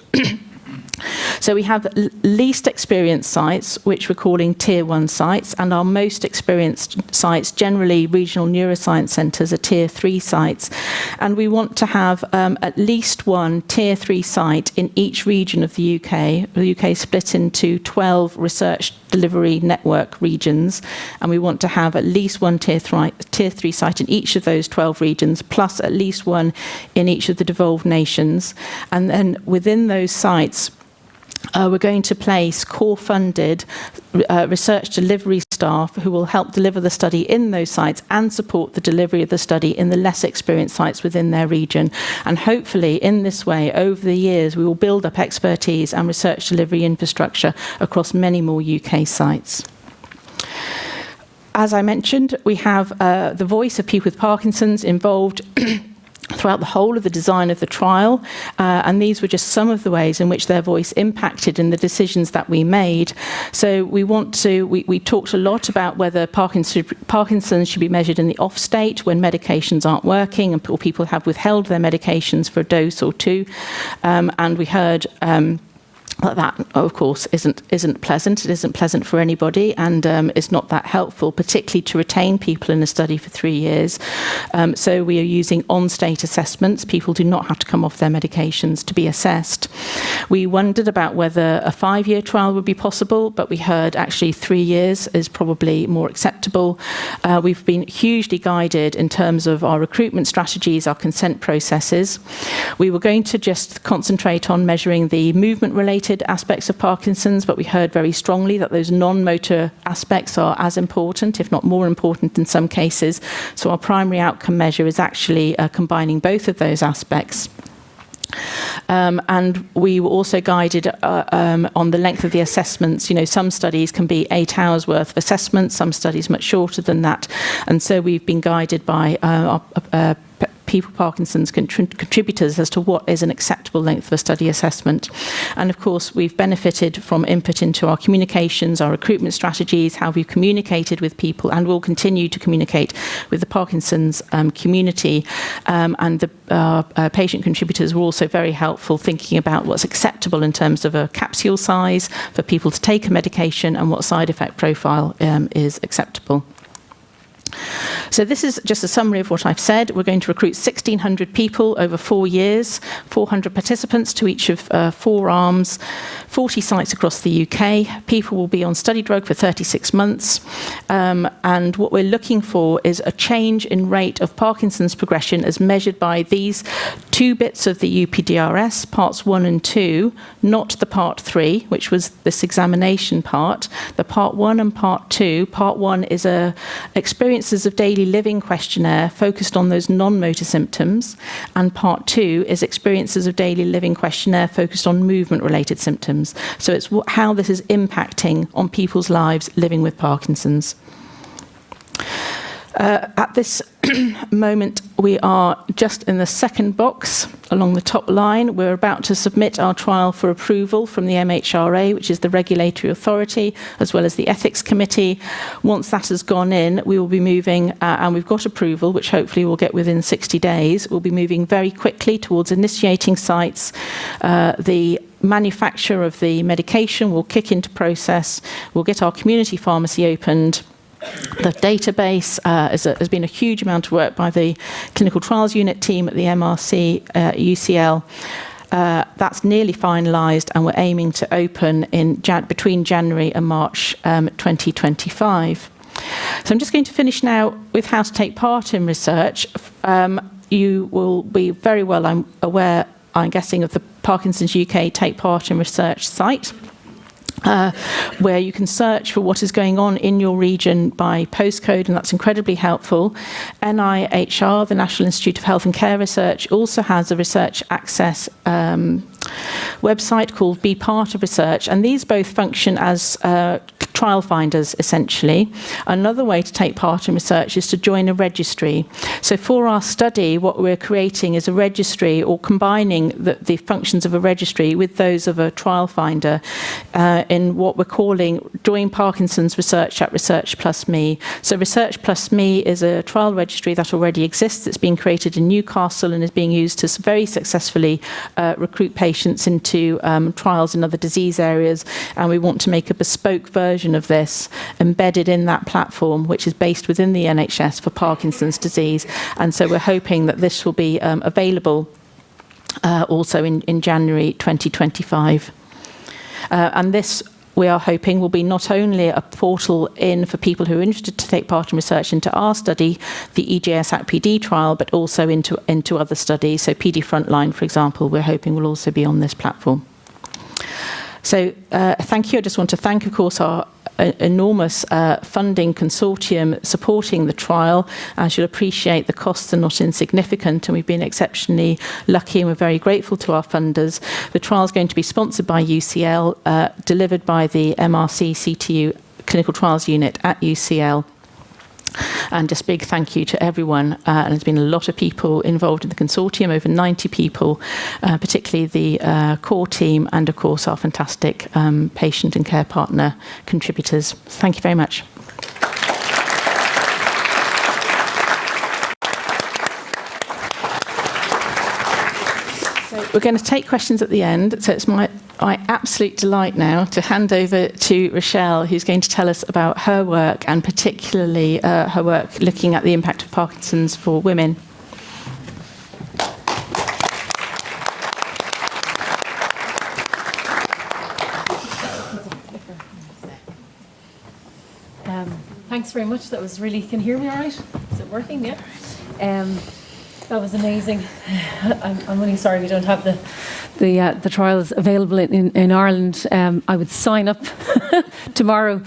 So we have least experienced sites, which we're calling Tier 1 sites, and our most experienced sites, generally regional neuroscience centres, are Tier 3 sites. And we want to have at least one Tier 3 site in each region of the UK. The UK is split into 12 research delivery network regions, and we want to have at least one Tier 3 site in each of those 12 regions, plus at least one in each of the devolved nations. And then within those sites, we're going to place core-funded research delivery staff who will help deliver the study in those sites and support the delivery of the study in the less experienced sites within their region. And hopefully, in this way, over the years, we will build up expertise and research delivery infrastructure across many more UK sites. As I mentioned, we have the voice of people with Parkinson's involved throughout the whole of the design of the trial, and these were just some of the ways in which their voice impacted in the decisions that we made. So we talked a lot about whether Parkinson's should be measured in the off state when medications aren't working or people have withheld their medications for a dose or two, and we heard that, of course, isn't pleasant. It isn't pleasant for anybody, and it's not that helpful, particularly to retain people in a study for 3 years. So we are using on-state assessments. People do not have to come off their medications to be assessed. We wondered about whether a 5-year trial would be possible, but we heard actually 3 years is probably more acceptable. We've been hugely guided in terms of our recruitment strategies, our consent processes. We were going to just concentrate on measuring the movement-related aspects of Parkinson's, but we heard very strongly that those non-motor aspects are as important, if not more important in some cases. So our primary outcome measure is actually combining both of those aspects. And we were also guided on the length of the assessments. You know, some studies can be 8 hours worth of assessments, some studies much shorter than that. And so we've been guided by our people Parkinson's contributors as to what is an acceptable length of a study assessment. And of course, we've benefited from input into our communications, our recruitment strategies, how we've communicated with people, and will continue to communicate with the Parkinson's community. And the patient contributors were also very helpful thinking about what's acceptable in terms of a capsule size for people to take a medication and what side effect profile is acceptable. So this is just a summary of what I've said. We're going to recruit 1,600 people over 4 years, 400 participants to each of 4 arms, 40 sites across the UK. People will be on study drug for 36 months. And what we're looking for is a change in rate of Parkinson's progression as measured by these 2 bits of the UPDRS, parts 1 and 2, not the part 3, which was this examination part. The part 1 and part 2. Part 1 is a experiences of daily living questionnaire focused on those non-motor symptoms, and part 2 is experiences of daily living questionnaire focused on movement-related symptoms. So it's how this is impacting on people's lives living with Parkinson's. At this moment, we are just in the second box along the top line. We're about to submit our trial for approval from the MHRA, which is the regulatory authority, as well as the ethics committee. Once that has gone in, we will be moving, and we've got approval, which hopefully we'll get within 60 days. We'll be moving very quickly towards initiating sites. The manufacture of the medication will kick into process. We'll get our community pharmacy opened. The database has been a huge amount of work by the clinical trials unit team at the MRC UCL. That's nearly finalised, and we're aiming to open in between January and March 2025. So I'm just going to finish now with how to take part in research. You will be very well aware, I'm guessing, of the Parkinson's UK Take Part in Research site. Where you can search for what is going on in your region by postcode, and that's incredibly helpful. NIHR, the National Institute of Health and Care Research, also has a research access website called Be Part of Research, and these both function as trial finders, essentially. Another way to take part in research is to join a registry. So for our study, what we're creating is a registry, or combining the functions of a registry with those of a trial finder, in what we're calling Join Parkinson's Research at Research Plus Me. So Research Plus Me is a trial registry that already exists. It's being created in Newcastle and is being used to very successfully recruit patients into trials in other disease areas, and we want to make a bespoke version of this embedded in that platform, which is based within the NHS for Parkinson's disease. And so we're hoping that this will be available also in January 2025. And this, we are hoping, will be not only a portal in for people who are interested to take part in research into our study, the EJS-ACT-PD trial, but also into other studies. So PD Frontline, for example, we're hoping will also be on this platform. So thank you. I just want to thank, of course, our enormous funding consortium supporting the trial. As you'll appreciate, the costs are not insignificant, and we've been exceptionally lucky, and we're very grateful to our funders. The trial is going to be sponsored by UCL, delivered by the MRC CTU Clinical Trials Unit at UCL. And just big thank you to everyone. And there's been a lot of people involved in the consortium, over 90 people, particularly the core team, and of course our fantastic patient and care partner contributors. Thank you very much. We're going to take questions at the end, so it's my absolute delight now to hand over to Richelle, who's going to tell us about her work, and particularly her work looking at the impact of Parkinson's for women. Thanks very much. That was really... Can you hear me all right? Is it working? Yeah. That was amazing. I'm really sorry we don't have the trials available in Ireland. I would sign up tomorrow.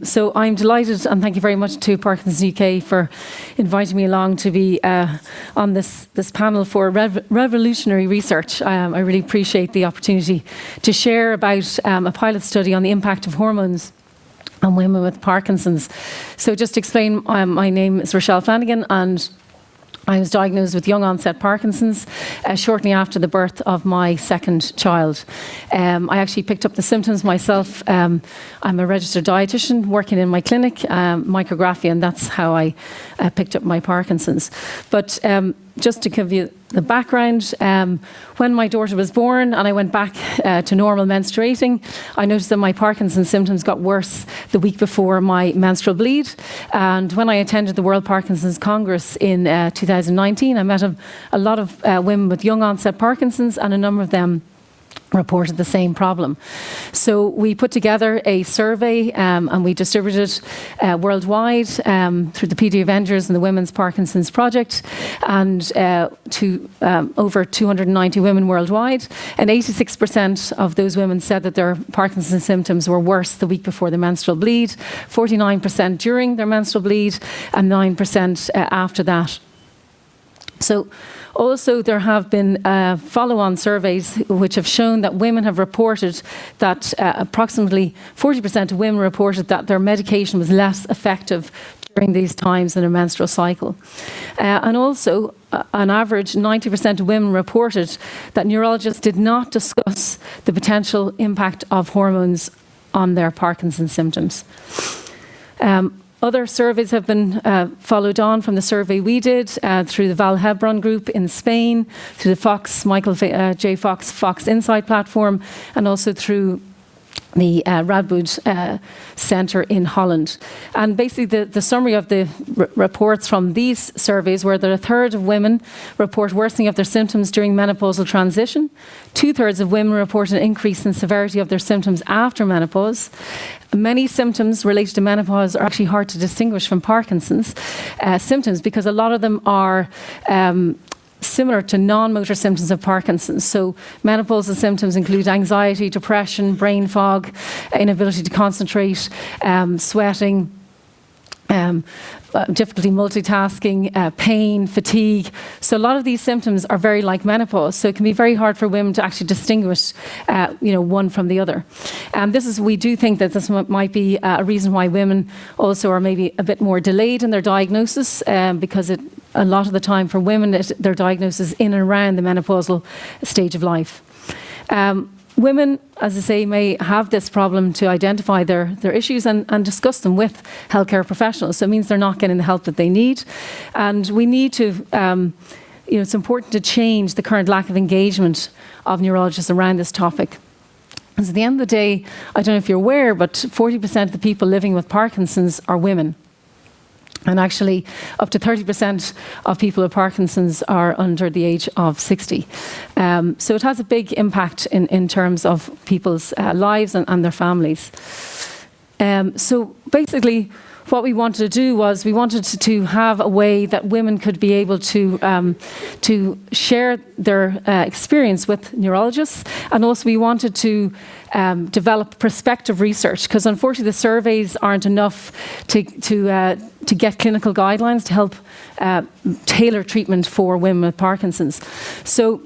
So I'm delighted, and thank you very much to Parkinson's UK for inviting me along to be on this panel for revolutionary research. I really appreciate the opportunity to share about a pilot study on the impact of hormones on women with Parkinson's. So just to explain, my name is Richelle Flanagan, and I was diagnosed with young onset Parkinson's shortly after the birth of my second child. I actually picked up the symptoms myself. I'm a registered dietitian working in my clinic, micrography, and that's how I picked up my Parkinson's. But just to give you the background, when my daughter was born and I went back to normal menstruating, I noticed that my Parkinson's symptoms got worse the week before my menstrual bleed. And when I attended the World Parkinson's Congress in 2019, I met a lot of women with young onset Parkinson's, and a number of them reported the same problem. So we put together a survey and we distributed worldwide through the PD Avengers and the Women's Parkinson's Project, and to over 290 women worldwide. And 86% of those women said that their Parkinson's symptoms were worse the week before the menstrual bleed, 49% during their menstrual bleed, and 9% after that. So also there have been follow-on surveys which have shown that women have reported that approximately 40% of women reported that their medication was less effective during these times in a menstrual cycle. And also, on average, 90% of women reported that neurologists did not discuss the potential impact of hormones on their Parkinson's symptoms. Other surveys have been followed on from the survey we did through the Val Hebron group in Spain, through the Michael J. Fox Insight platform, and also through the Radboud Centre in Holland. And basically the summary of the reports from these surveys were that a third of women report worsening of their symptoms during menopausal transition. 2/3 of women report an increase in severity of their symptoms after menopause. Many symptoms related to menopause are actually hard to distinguish from Parkinson's symptoms, because a lot of them are similar to non-motor symptoms of Parkinson's. So menopausal symptoms include anxiety, depression, brain fog, inability to concentrate, sweating, difficulty multitasking, pain, fatigue. So a lot of these symptoms are very like menopause. So it can be very hard for women to actually distinguish, one from the other. We do think that this might be a reason why women also are maybe a bit more delayed in their diagnosis, because a lot of the time for women, their diagnosis is in and around the menopausal stage of life. Women, as I say, may have this problem to identify their issues and discuss them with healthcare professionals. So it means they're not getting the help that they need. And we need to, it's important to change the current lack of engagement of neurologists around this topic. Because at the end of the day, I don't know if you're aware, but 40% of the people living with Parkinson's are women. And actually, up to 30% of people with Parkinson's are under the age of 60. So it has a big impact in terms of people's lives and their families. So basically, what we wanted to do was we wanted to have a way that women could be able to share their experience with neurologists, and also we wanted to develop prospective research, because unfortunately the surveys aren't enough to get clinical guidelines to help tailor treatment for women with Parkinson's. So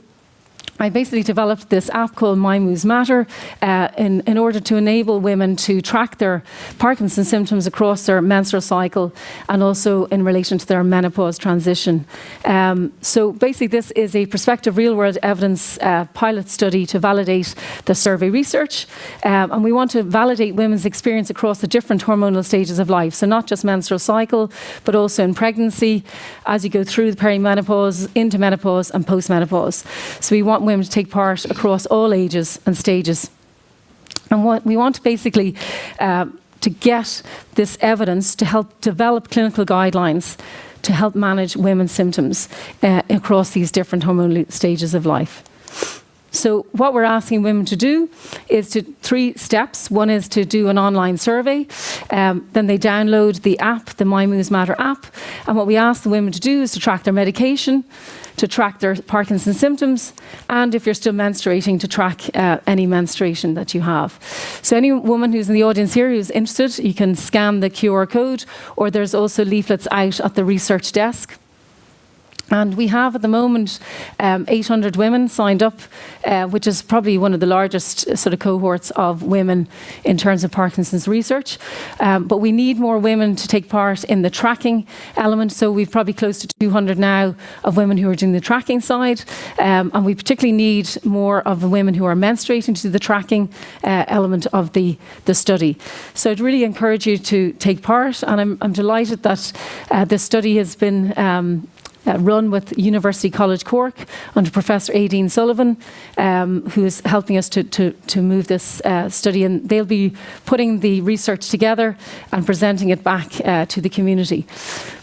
I basically developed this app called My Moves Matter in order to enable women to track their Parkinson's symptoms across their menstrual cycle and also in relation to their menopause transition. So basically this is a prospective real-world evidence pilot study to validate the survey research. And we want to validate women's experience across the different hormonal stages of life. So not just menstrual cycle, but also in pregnancy, as you go through the perimenopause, into menopause and postmenopause. So we want women to take part across all ages and stages. And what we want basically to get this evidence to help develop clinical guidelines to help manage women's symptoms across these different hormonal stages of life. So what we're asking women to do is 3 steps. One is to do an online survey. Then they download the app, the My Moves Matter app. And what we ask the women to do is to track their medication, to track their Parkinson's symptoms, and if you're still menstruating, to track any menstruation that you have. So any woman who's in the audience here who's interested, you can scan the QR code, or there's also leaflets out at the research desk. And we have at the moment 800 women signed up, which is probably one of the largest sort of cohorts of women in terms of Parkinson's research. But we need more women to take part in the tracking element. So we've probably close to 200 now of women who are doing the tracking side. And we particularly need more of the women who are menstruating to do the tracking element of the study. So I'd really encourage you to take part. And I'm delighted that this study has been run with University College Cork under Professor Aideen Sullivan, who is helping us to move this study, and they'll be putting the research together and presenting it back to the community.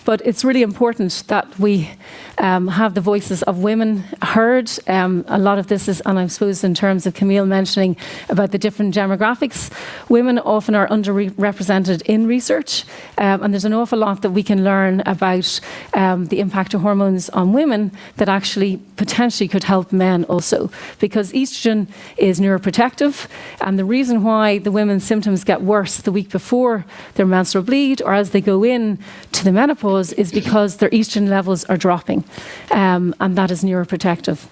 But it's really important that we have the voices of women heard. A lot of this is, and I suppose in terms of Camille mentioning about the different demographics, women often are underrepresented in research, and there's an awful lot that we can learn about the impact of hormones on women that actually potentially could help men also, because estrogen is neuroprotective, and the reason why the women's symptoms get worse the week before their menstrual bleed or as they go in to the menopause is because their estrogen levels are dropping, and that is neuroprotective.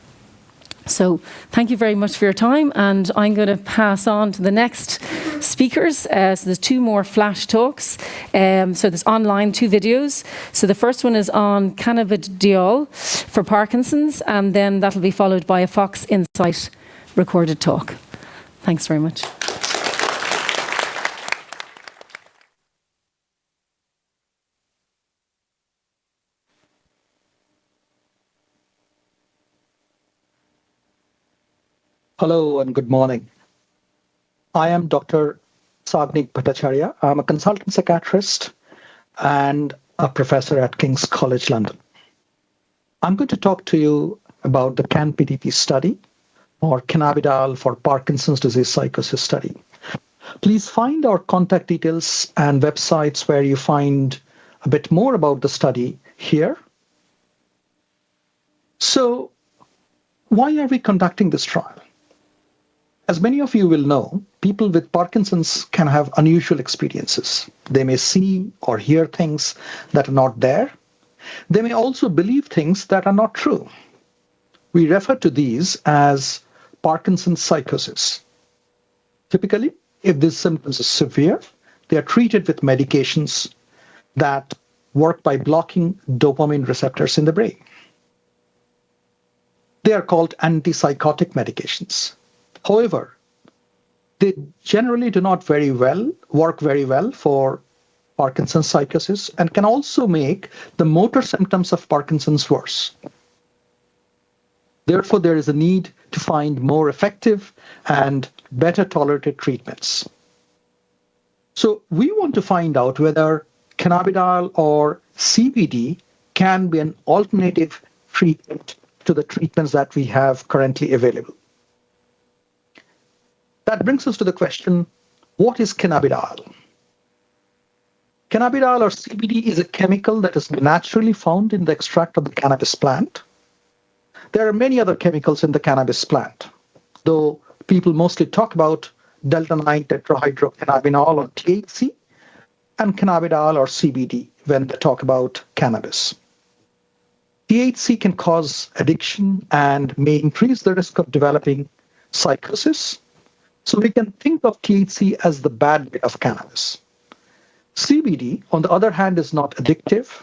So thank you very much for your time, and I'm going to pass on to the next speakers. So there's 2 more flash talks. So there's online 2 videos. So the first one is on Cannabidiol for Parkinson's, and then that'll be followed by a Fox Insight recorded talk. Thanks very much. Hello and good morning. I am Dr. Sagnik Battacharyya. I'm a consultant psychiatrist and a professor at King's College London. I'm going to talk to you about the CAN-PDP study, or Cannabidiol for Parkinson's disease psychosis study. Please find our contact details and websites where you find a bit more about the study here. So why are we conducting this trial? As many of you will know, people with Parkinson's can have unusual experiences. They may see or hear things that are not there. They may also believe things that are not true. We refer to these as Parkinson's psychosis. Typically, if these symptoms are severe, they are treated with medications that work by blocking dopamine receptors in the brain. They are called antipsychotic medications. However, they generally do not work very well for Parkinson's psychosis and can also make the motor symptoms of Parkinson's worse. Therefore, there is a need to find more effective and better tolerated treatments. So we want to find out whether cannabidiol or CBD can be an alternative treatment to the treatments that we have currently available. That brings us to the question, what is cannabidiol? Cannabidiol or CBD is a chemical that is naturally found in the extract of the cannabis plant. There are many other chemicals in the cannabis plant, though people mostly talk about delta-9 tetrahydrocannabinol or THC and cannabidiol or CBD when they talk about cannabis. THC can cause addiction and may increase the risk of developing psychosis. So we can think of THC as the bad bit of cannabis. CBD, on the other hand, is not addictive,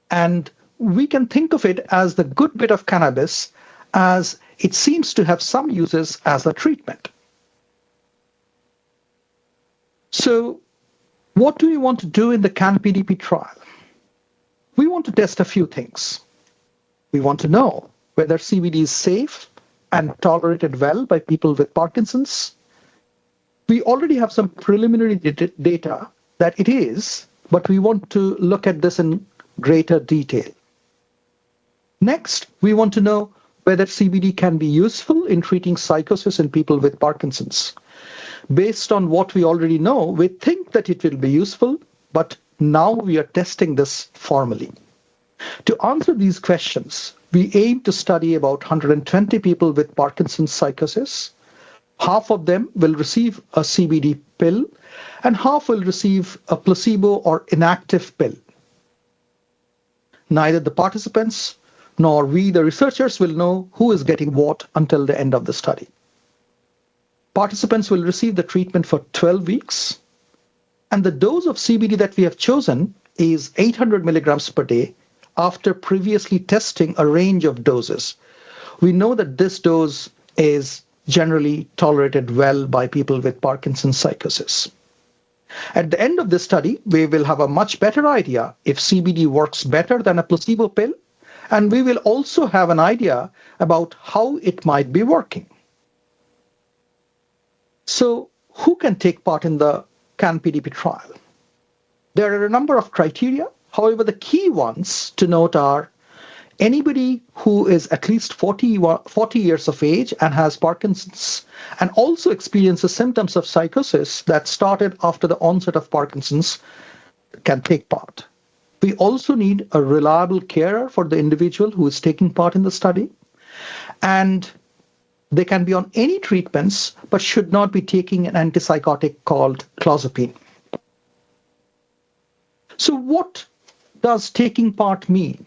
and we can think of it as the good bit of cannabis, as it seems to have some uses as a treatment. So what do we want to do in the CAN-PDP trial? We want to test a few things. We want to know whether CBD is safe and tolerated well by people with Parkinson's. We already have some preliminary data that it is, but we want to look at this in greater detail. Next, we want to know whether CBD can be useful in treating psychosis in people with Parkinson's. Based on what we already know, we think that it will be useful, but now we are testing this formally. To answer these questions, we aim to study about 120 people with Parkinson's psychosis. Half of them will receive a CBD pill, and half will receive a placebo or inactive pill. Neither the participants nor we, the researchers, will know who is getting what until the end of the study. Participants will receive the treatment for 12 weeks, and the dose of CBD that we have chosen is 800 milligrams per day after previously testing a range of doses. We know that this dose is generally tolerated well by people with Parkinson's psychosis. At the end of this study, we will have a much better idea if CBD works better than a placebo pill, and we will also have an idea about how it might be working. So, who can take part in the CAN-PDP trial? There are a number of criteria. However, the key ones to note are anybody who is at least 40 years of age and has Parkinson's and also experiences symptoms of psychosis that started after the onset of Parkinson's can take part. We also need a reliable carer for the individual who is taking part in the study, and they can be on any treatments but should not be taking an antipsychotic called clozapine. So what does taking part mean?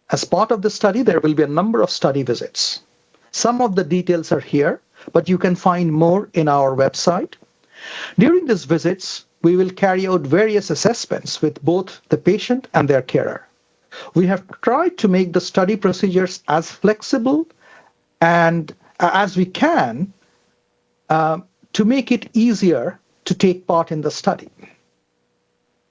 As part of the study, there will be a number of study visits. Some of the details are here, but you can find more in our website. During these visits, we will carry out various assessments with both the patient and their carer. We have tried to make the study procedures as flexible and as we can to make it easier to take part in the study.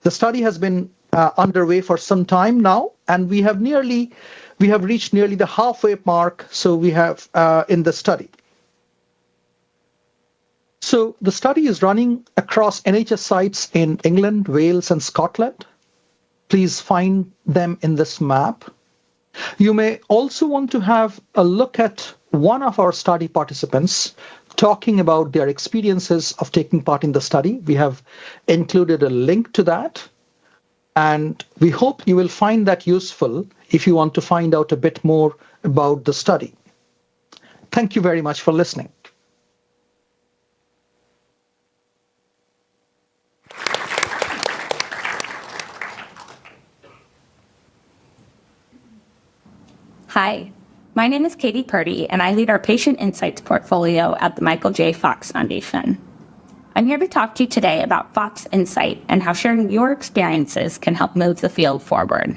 The study has been underway for some time now, and we have reached nearly the halfway mark. So we have in the study. So the study is running across NHS sites in England, Wales, and Scotland. Please find them in this map. You may also want to have a look at one of our study participants talking about their experiences of taking part in the study. We have included a link to that, and we hope you will find that useful if you want to find out a bit more about the study. Thank you very much for listening. Hi, my name is Katie Purdy, and I lead our Patient Insights portfolio at the Michael J. Fox Foundation. I'm here to talk to you today about Fox Insight and how sharing your experiences can help move the field forward.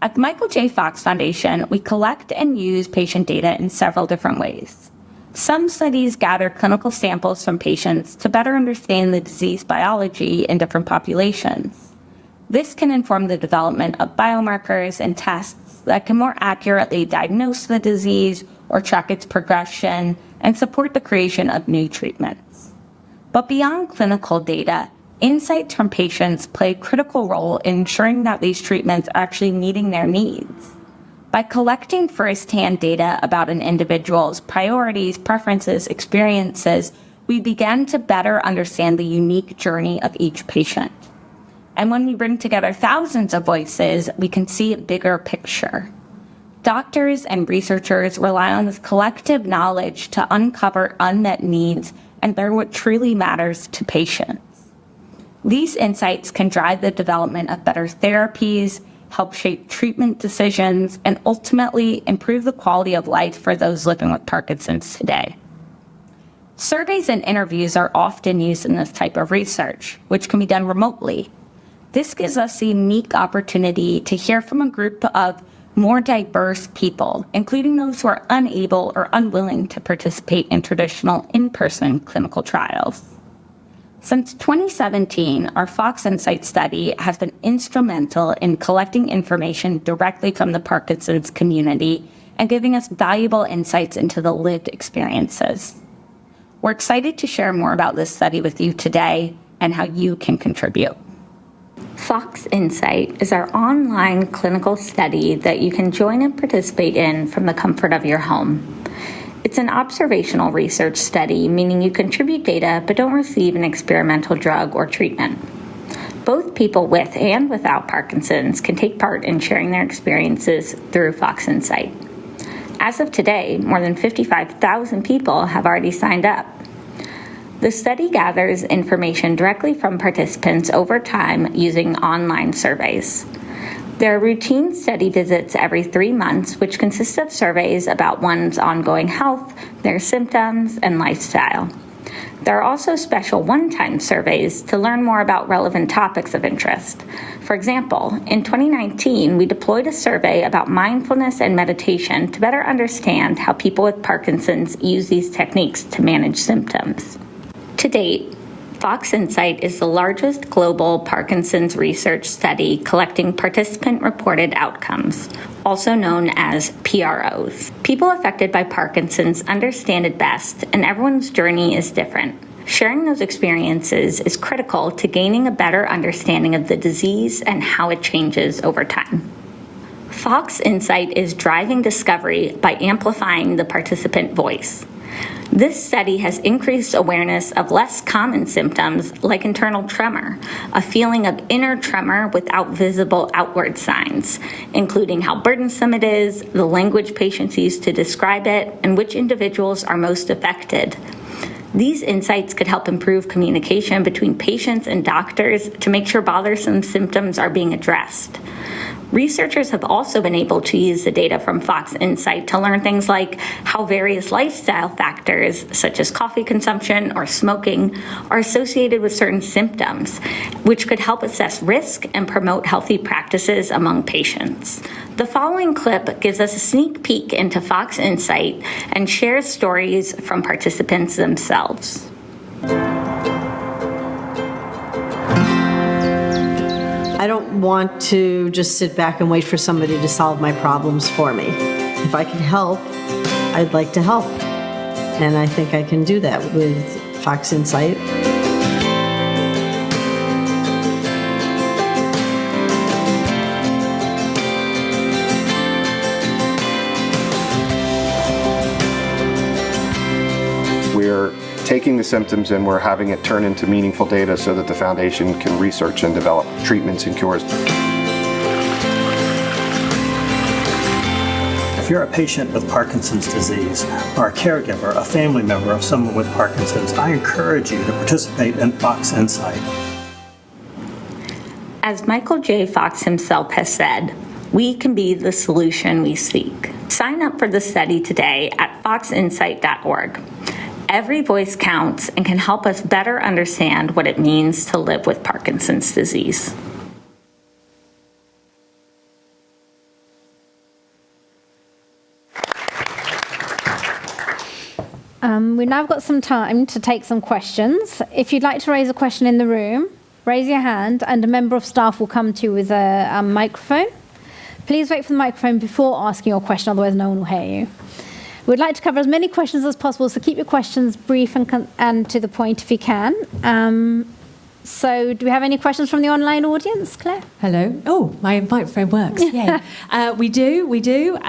At the Michael J. Fox Foundation, we collect and use patient data in several different ways. Some studies gather clinical samples from patients to better understand the disease biology in different populations. This can inform the development of biomarkers and tests that can more accurately diagnose the disease or track its progression and support the creation of new treatments. But beyond clinical data, insights from patients play a critical role in ensuring that these treatments are actually meeting their needs. By collecting firsthand data about an individual's priorities, preferences, experiences, we begin to better understand the unique journey of each patient. And when we bring together thousands of voices, we can see a bigger picture. Doctors and researchers rely on this collective knowledge to uncover unmet needs and learn what truly matters to patients. These insights can drive the development of better therapies, help shape treatment decisions, and ultimately improve the quality of life for those living with Parkinson's today. Surveys and interviews are often used in this type of research, which can be done remotely. This gives us a unique opportunity to hear from a group of more diverse people, including those who are unable or unwilling to participate in traditional in-person clinical trials. Since 2017, our Fox Insight study has been instrumental in collecting information directly from the Parkinson's community and giving us valuable insights into the lived experiences. We're excited to share more about this study with you today and how you can contribute. Fox Insight is our online clinical study that you can join and participate in from the comfort of your home. It's an observational research study, meaning you contribute data but don't receive an experimental drug or treatment. Both people with and without Parkinson's can take part in sharing their experiences through Fox Insight. As of today, more than 55,000 people have already signed up. The study gathers information directly from participants over time using online surveys. There are routine study visits every 3 months, which consist of surveys about one's ongoing health, their symptoms, and lifestyle. There are also special one-time surveys to learn more about relevant topics of interest. For example, in 2019, we deployed a survey about mindfulness and meditation to better understand how people with Parkinson's use these techniques to manage symptoms. To date, Fox Insight is the largest global Parkinson's research study collecting participant-reported outcomes, also known as PROs. People affected by Parkinson's understand it best, and everyone's journey is different. Sharing those experiences is critical to gaining a better understanding of the disease and how it changes over time. Fox Insight is driving discovery by amplifying the participant voice. This study has increased awareness of less common symptoms like internal tremor, a feeling of inner tremor without visible outward signs, including how burdensome it is, the language patients use to describe it, and which individuals are most affected. These insights could help improve communication between patients and doctors to make sure bothersome symptoms are being addressed. Researchers have also been able to use the data from Fox Insight to learn things like how various lifestyle factors, such as coffee consumption or smoking, are associated with certain symptoms, which could help assess risk and promote healthy practices among patients. The following clip gives us a sneak peek into Fox Insight and shares stories from participants themselves. I don't want to just sit back and wait for somebody to solve my problems for me. If I can help, I'd like to help. And I think I can do that with Fox Insight. We're taking the symptoms and we're having it turn into meaningful data so that the foundation can research and develop treatments and cures. If you're a patient with Parkinson's disease or a caregiver, a family member of someone with Parkinson's, I encourage you to participate in Fox Insight. As Michael J. Fox himself has said, We can be the solution we seek. Sign up for the study today at foxinsight.org. Every voice counts and can help us better understand what it means to live with Parkinson's disease. We've now got some time to take some questions. If you'd like to raise a question in the room, raise your hand and a member of staff will come to you with a microphone. Please wait for the microphone before asking your question, otherwise no one will hear you. We'd like to cover as many questions as possible, so keep your questions brief and to the point if you can. So do we have any questions from the online audience, Claire? Hello. Oh, my microphone works. Yay. We do.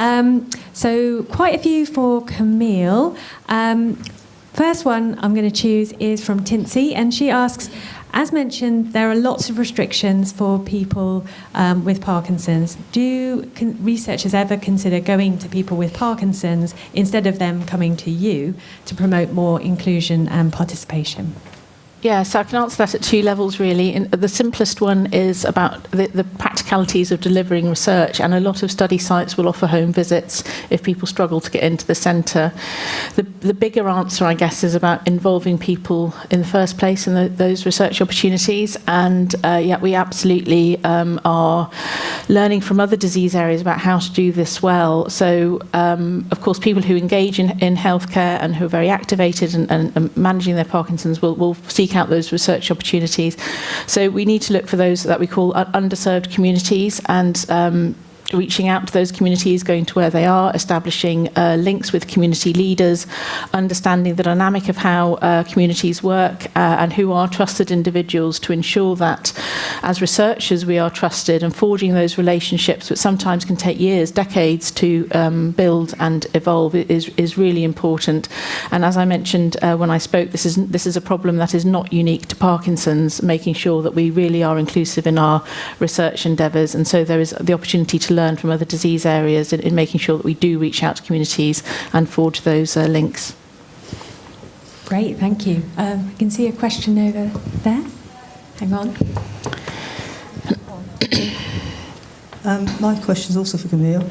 So quite a few for Camille. First one I'm going to choose is from Tinsy, and she asks, as mentioned, there are lots of restrictions for people with Parkinson's. Do researchers ever consider going to people with Parkinson's instead of them coming to you to promote more inclusion and participation? Yeah, so I can answer that at two levels, really. The simplest one is about the practicalities of delivering research, and a lot of study sites will offer home visits if people struggle to get into the centre. The bigger answer, I guess, is about involving people in the first place in those research opportunities, and we absolutely are learning from other disease areas about how to do this well. So, of course, people who engage in healthcare and who are very activated and managing their Parkinson's will seek out those research opportunities. So we need to look for those that we call underserved communities, and reaching out to those communities, going to where they are, establishing links with community leaders, understanding the dynamic of how communities work and who are trusted individuals, to ensure that as researchers we are trusted, and forging those relationships, which sometimes can take years, decades to build and evolve, is really important. And as I mentioned when I spoke, this is a problem that is not unique to Parkinson's, making sure that we really are inclusive in our research endeavours, and so there is the opportunity to learn from other disease areas in making sure that we do reach out to communities and forge those links. Great, thank you. I can see a question over there. Hang on. My question is also for Camille.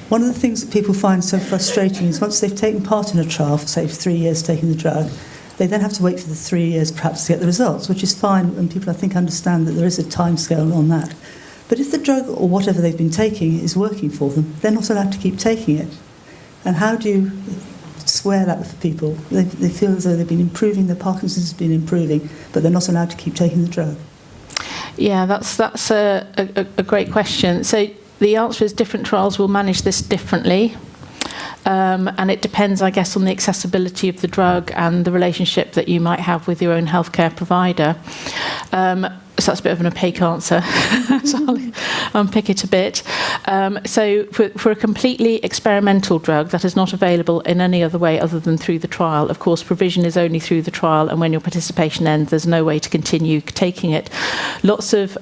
One of the things that people find so frustrating is once they've taken part in a trial for, say, 3 years taking the drug, they then have to wait for the 3 years perhaps to get the results, which is fine, and people, I think, understand that there is a timescale on that. But if the drug or whatever they've been taking is working for them, they're not allowed to keep taking it. And how do you square that with people? They feel as though they've been improving, their Parkinson's has been improving, but they're not allowed to keep taking the drug. Yeah, that's a great question. So the answer is different trials will manage this differently. And it depends, I guess, on the accessibility of the drug and the relationship that you might have with your own healthcare provider. So that's a bit of an opaque answer, so I'll unpick it a bit. So for a completely experimental drug that is not available in any other way other than through the trial, of course, provision is only through the trial, and when your participation ends, there's no way to continue taking it. Lots of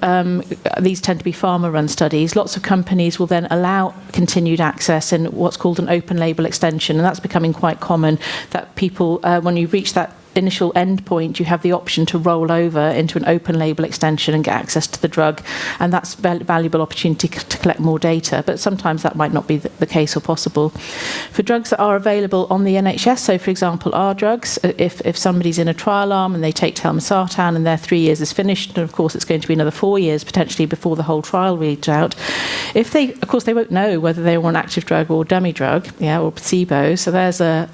these tend to be pharma-run studies. Lots of companies will then allow continued access in what's called an open-label extension, and that's becoming quite common, that people, when you reach that initial endpoint, you have the option to roll over into an open label extension and get access to the drug, and that's a valuable opportunity to collect more data, but sometimes that might not be the case or possible. For drugs that are available on the NHS, so for example our drugs, if somebody's in a trial arm and they take telmisartan and their 3 years is finished, and of course it's going to be another 4 years potentially before the whole trial reads out, if they, of course they won't know whether they were an active drug or dummy drug, or placebo, so there's a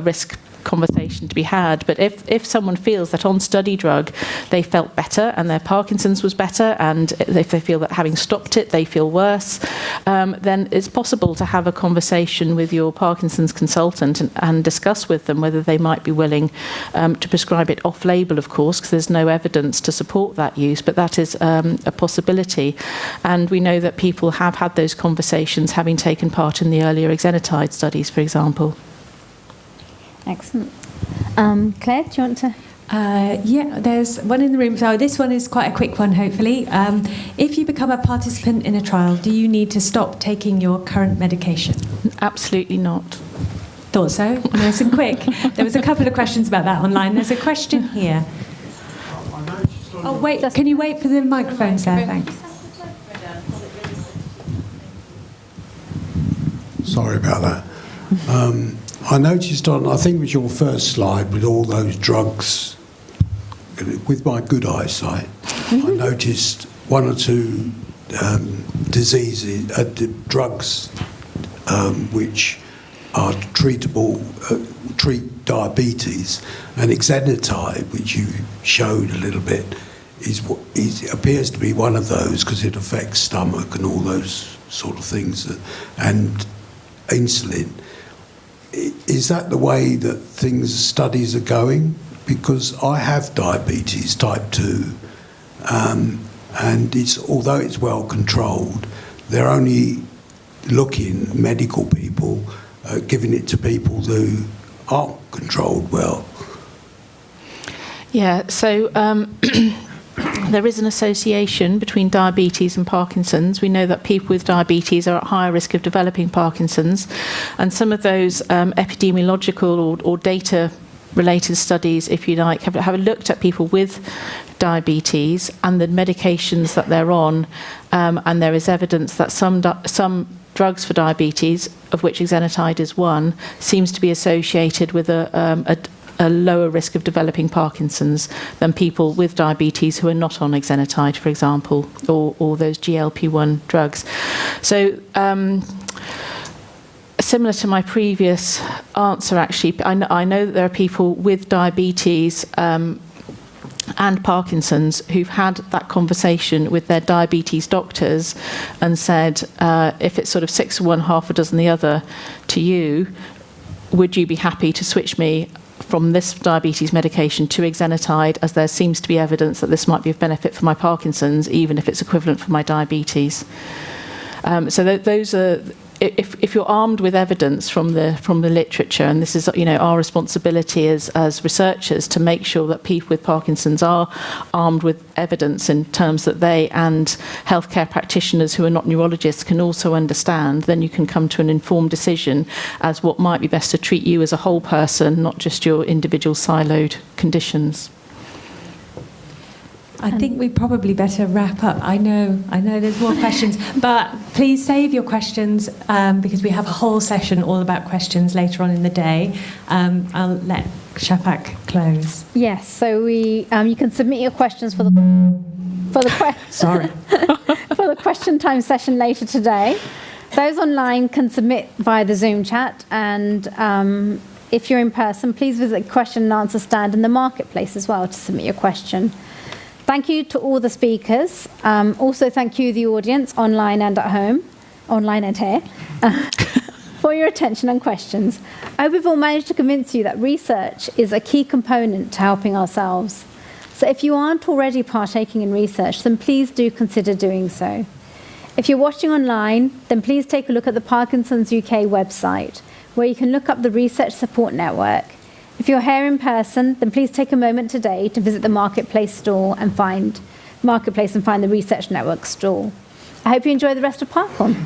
risk conversation to be had. But if someone feels that on study drug they felt better and their Parkinson's was better, and if they feel that having stopped it they feel worse, then it's possible to have a conversation with your Parkinson's consultant and discuss with them whether they might be willing to prescribe it off-label, of course, because there's no evidence to support that use, but that is a possibility. And we know that people have had those conversations having taken part in the earlier exenatide studies, for example. Excellent. Claire, do you want to? Yeah, there's one in the room. So this one is quite a quick one, hopefully. If you become a participant in a trial, do you need to stop taking your current medication? Absolutely not. Thought so. Nice and quick. There was a couple of questions about that online. There's a question here. Oh, wait. Can you wait for the microphone, sir? Thanks. Sorry about that. I noticed I think it was your first slide with all those drugs, with my good eyesight, I noticed one or two diseases, drugs which are treatable, treat diabetes, and exenatide, which you showed a little bit, appears to be one of those because it affects stomach and all those sort of things, and insulin. Is that the way that studies are going? Because I have diabetes type 2, and although it's well controlled, they're only medical people, giving it to people who aren't controlled well. Yeah, so there is an association between diabetes and Parkinson's. We know that people with diabetes are at higher risk of developing Parkinson's, and some of those epidemiological or data-related studies, if you like, have looked at people with diabetes and the medications that they're on, and there is evidence that some drugs for diabetes, of which exenatide is one, seems to be associated with a lower risk of developing Parkinson's than people with diabetes who are not on exenatide, for example, or those GLP-1 drugs. So similar to my previous answer, actually, I know that there are people with diabetes and Parkinson's who've had that conversation with their diabetes doctors and said, if it's sort of 6 of one, half a dozen the other to you, would you be happy to switch me from this diabetes medication to exenatide, as there seems to be evidence that this might be of benefit for my Parkinson's, even if it's equivalent for my diabetes. So those are, if you're armed with evidence from the literature, and this is our responsibility as researchers to make sure that people with Parkinson's are armed with evidence in terms that they and healthcare practitioners who are not neurologists can also understand, then you can come to an informed decision as what might be best to treat you as a whole person, not just your individual siloed conditions. I think we probably better wrap up. I know there's more questions, but please save your questions because we have a whole session all about questions later on in the day. I'll let Shafaq close. Yes, so you can submit your questions for the question time session later today. Those online can submit via the Zoom chat, and if you're in person, please visit the question and answer stand in the marketplace as well to submit your question. Thank you to all the speakers. Also, thank you, the audience, online and at home, online and here, for your attention and questions. I hope we've all managed to convince you that research is a key component to helping ourselves. So if you aren't already partaking in research, then please do consider doing so. If you're watching online, then please take a look at the Parkinson's UK website, where you can look up the Research Support Network. If you're here in person, then please take a moment today to visit the Marketplace store and find the Research Network stall. I hope you enjoy the rest of ParkOn.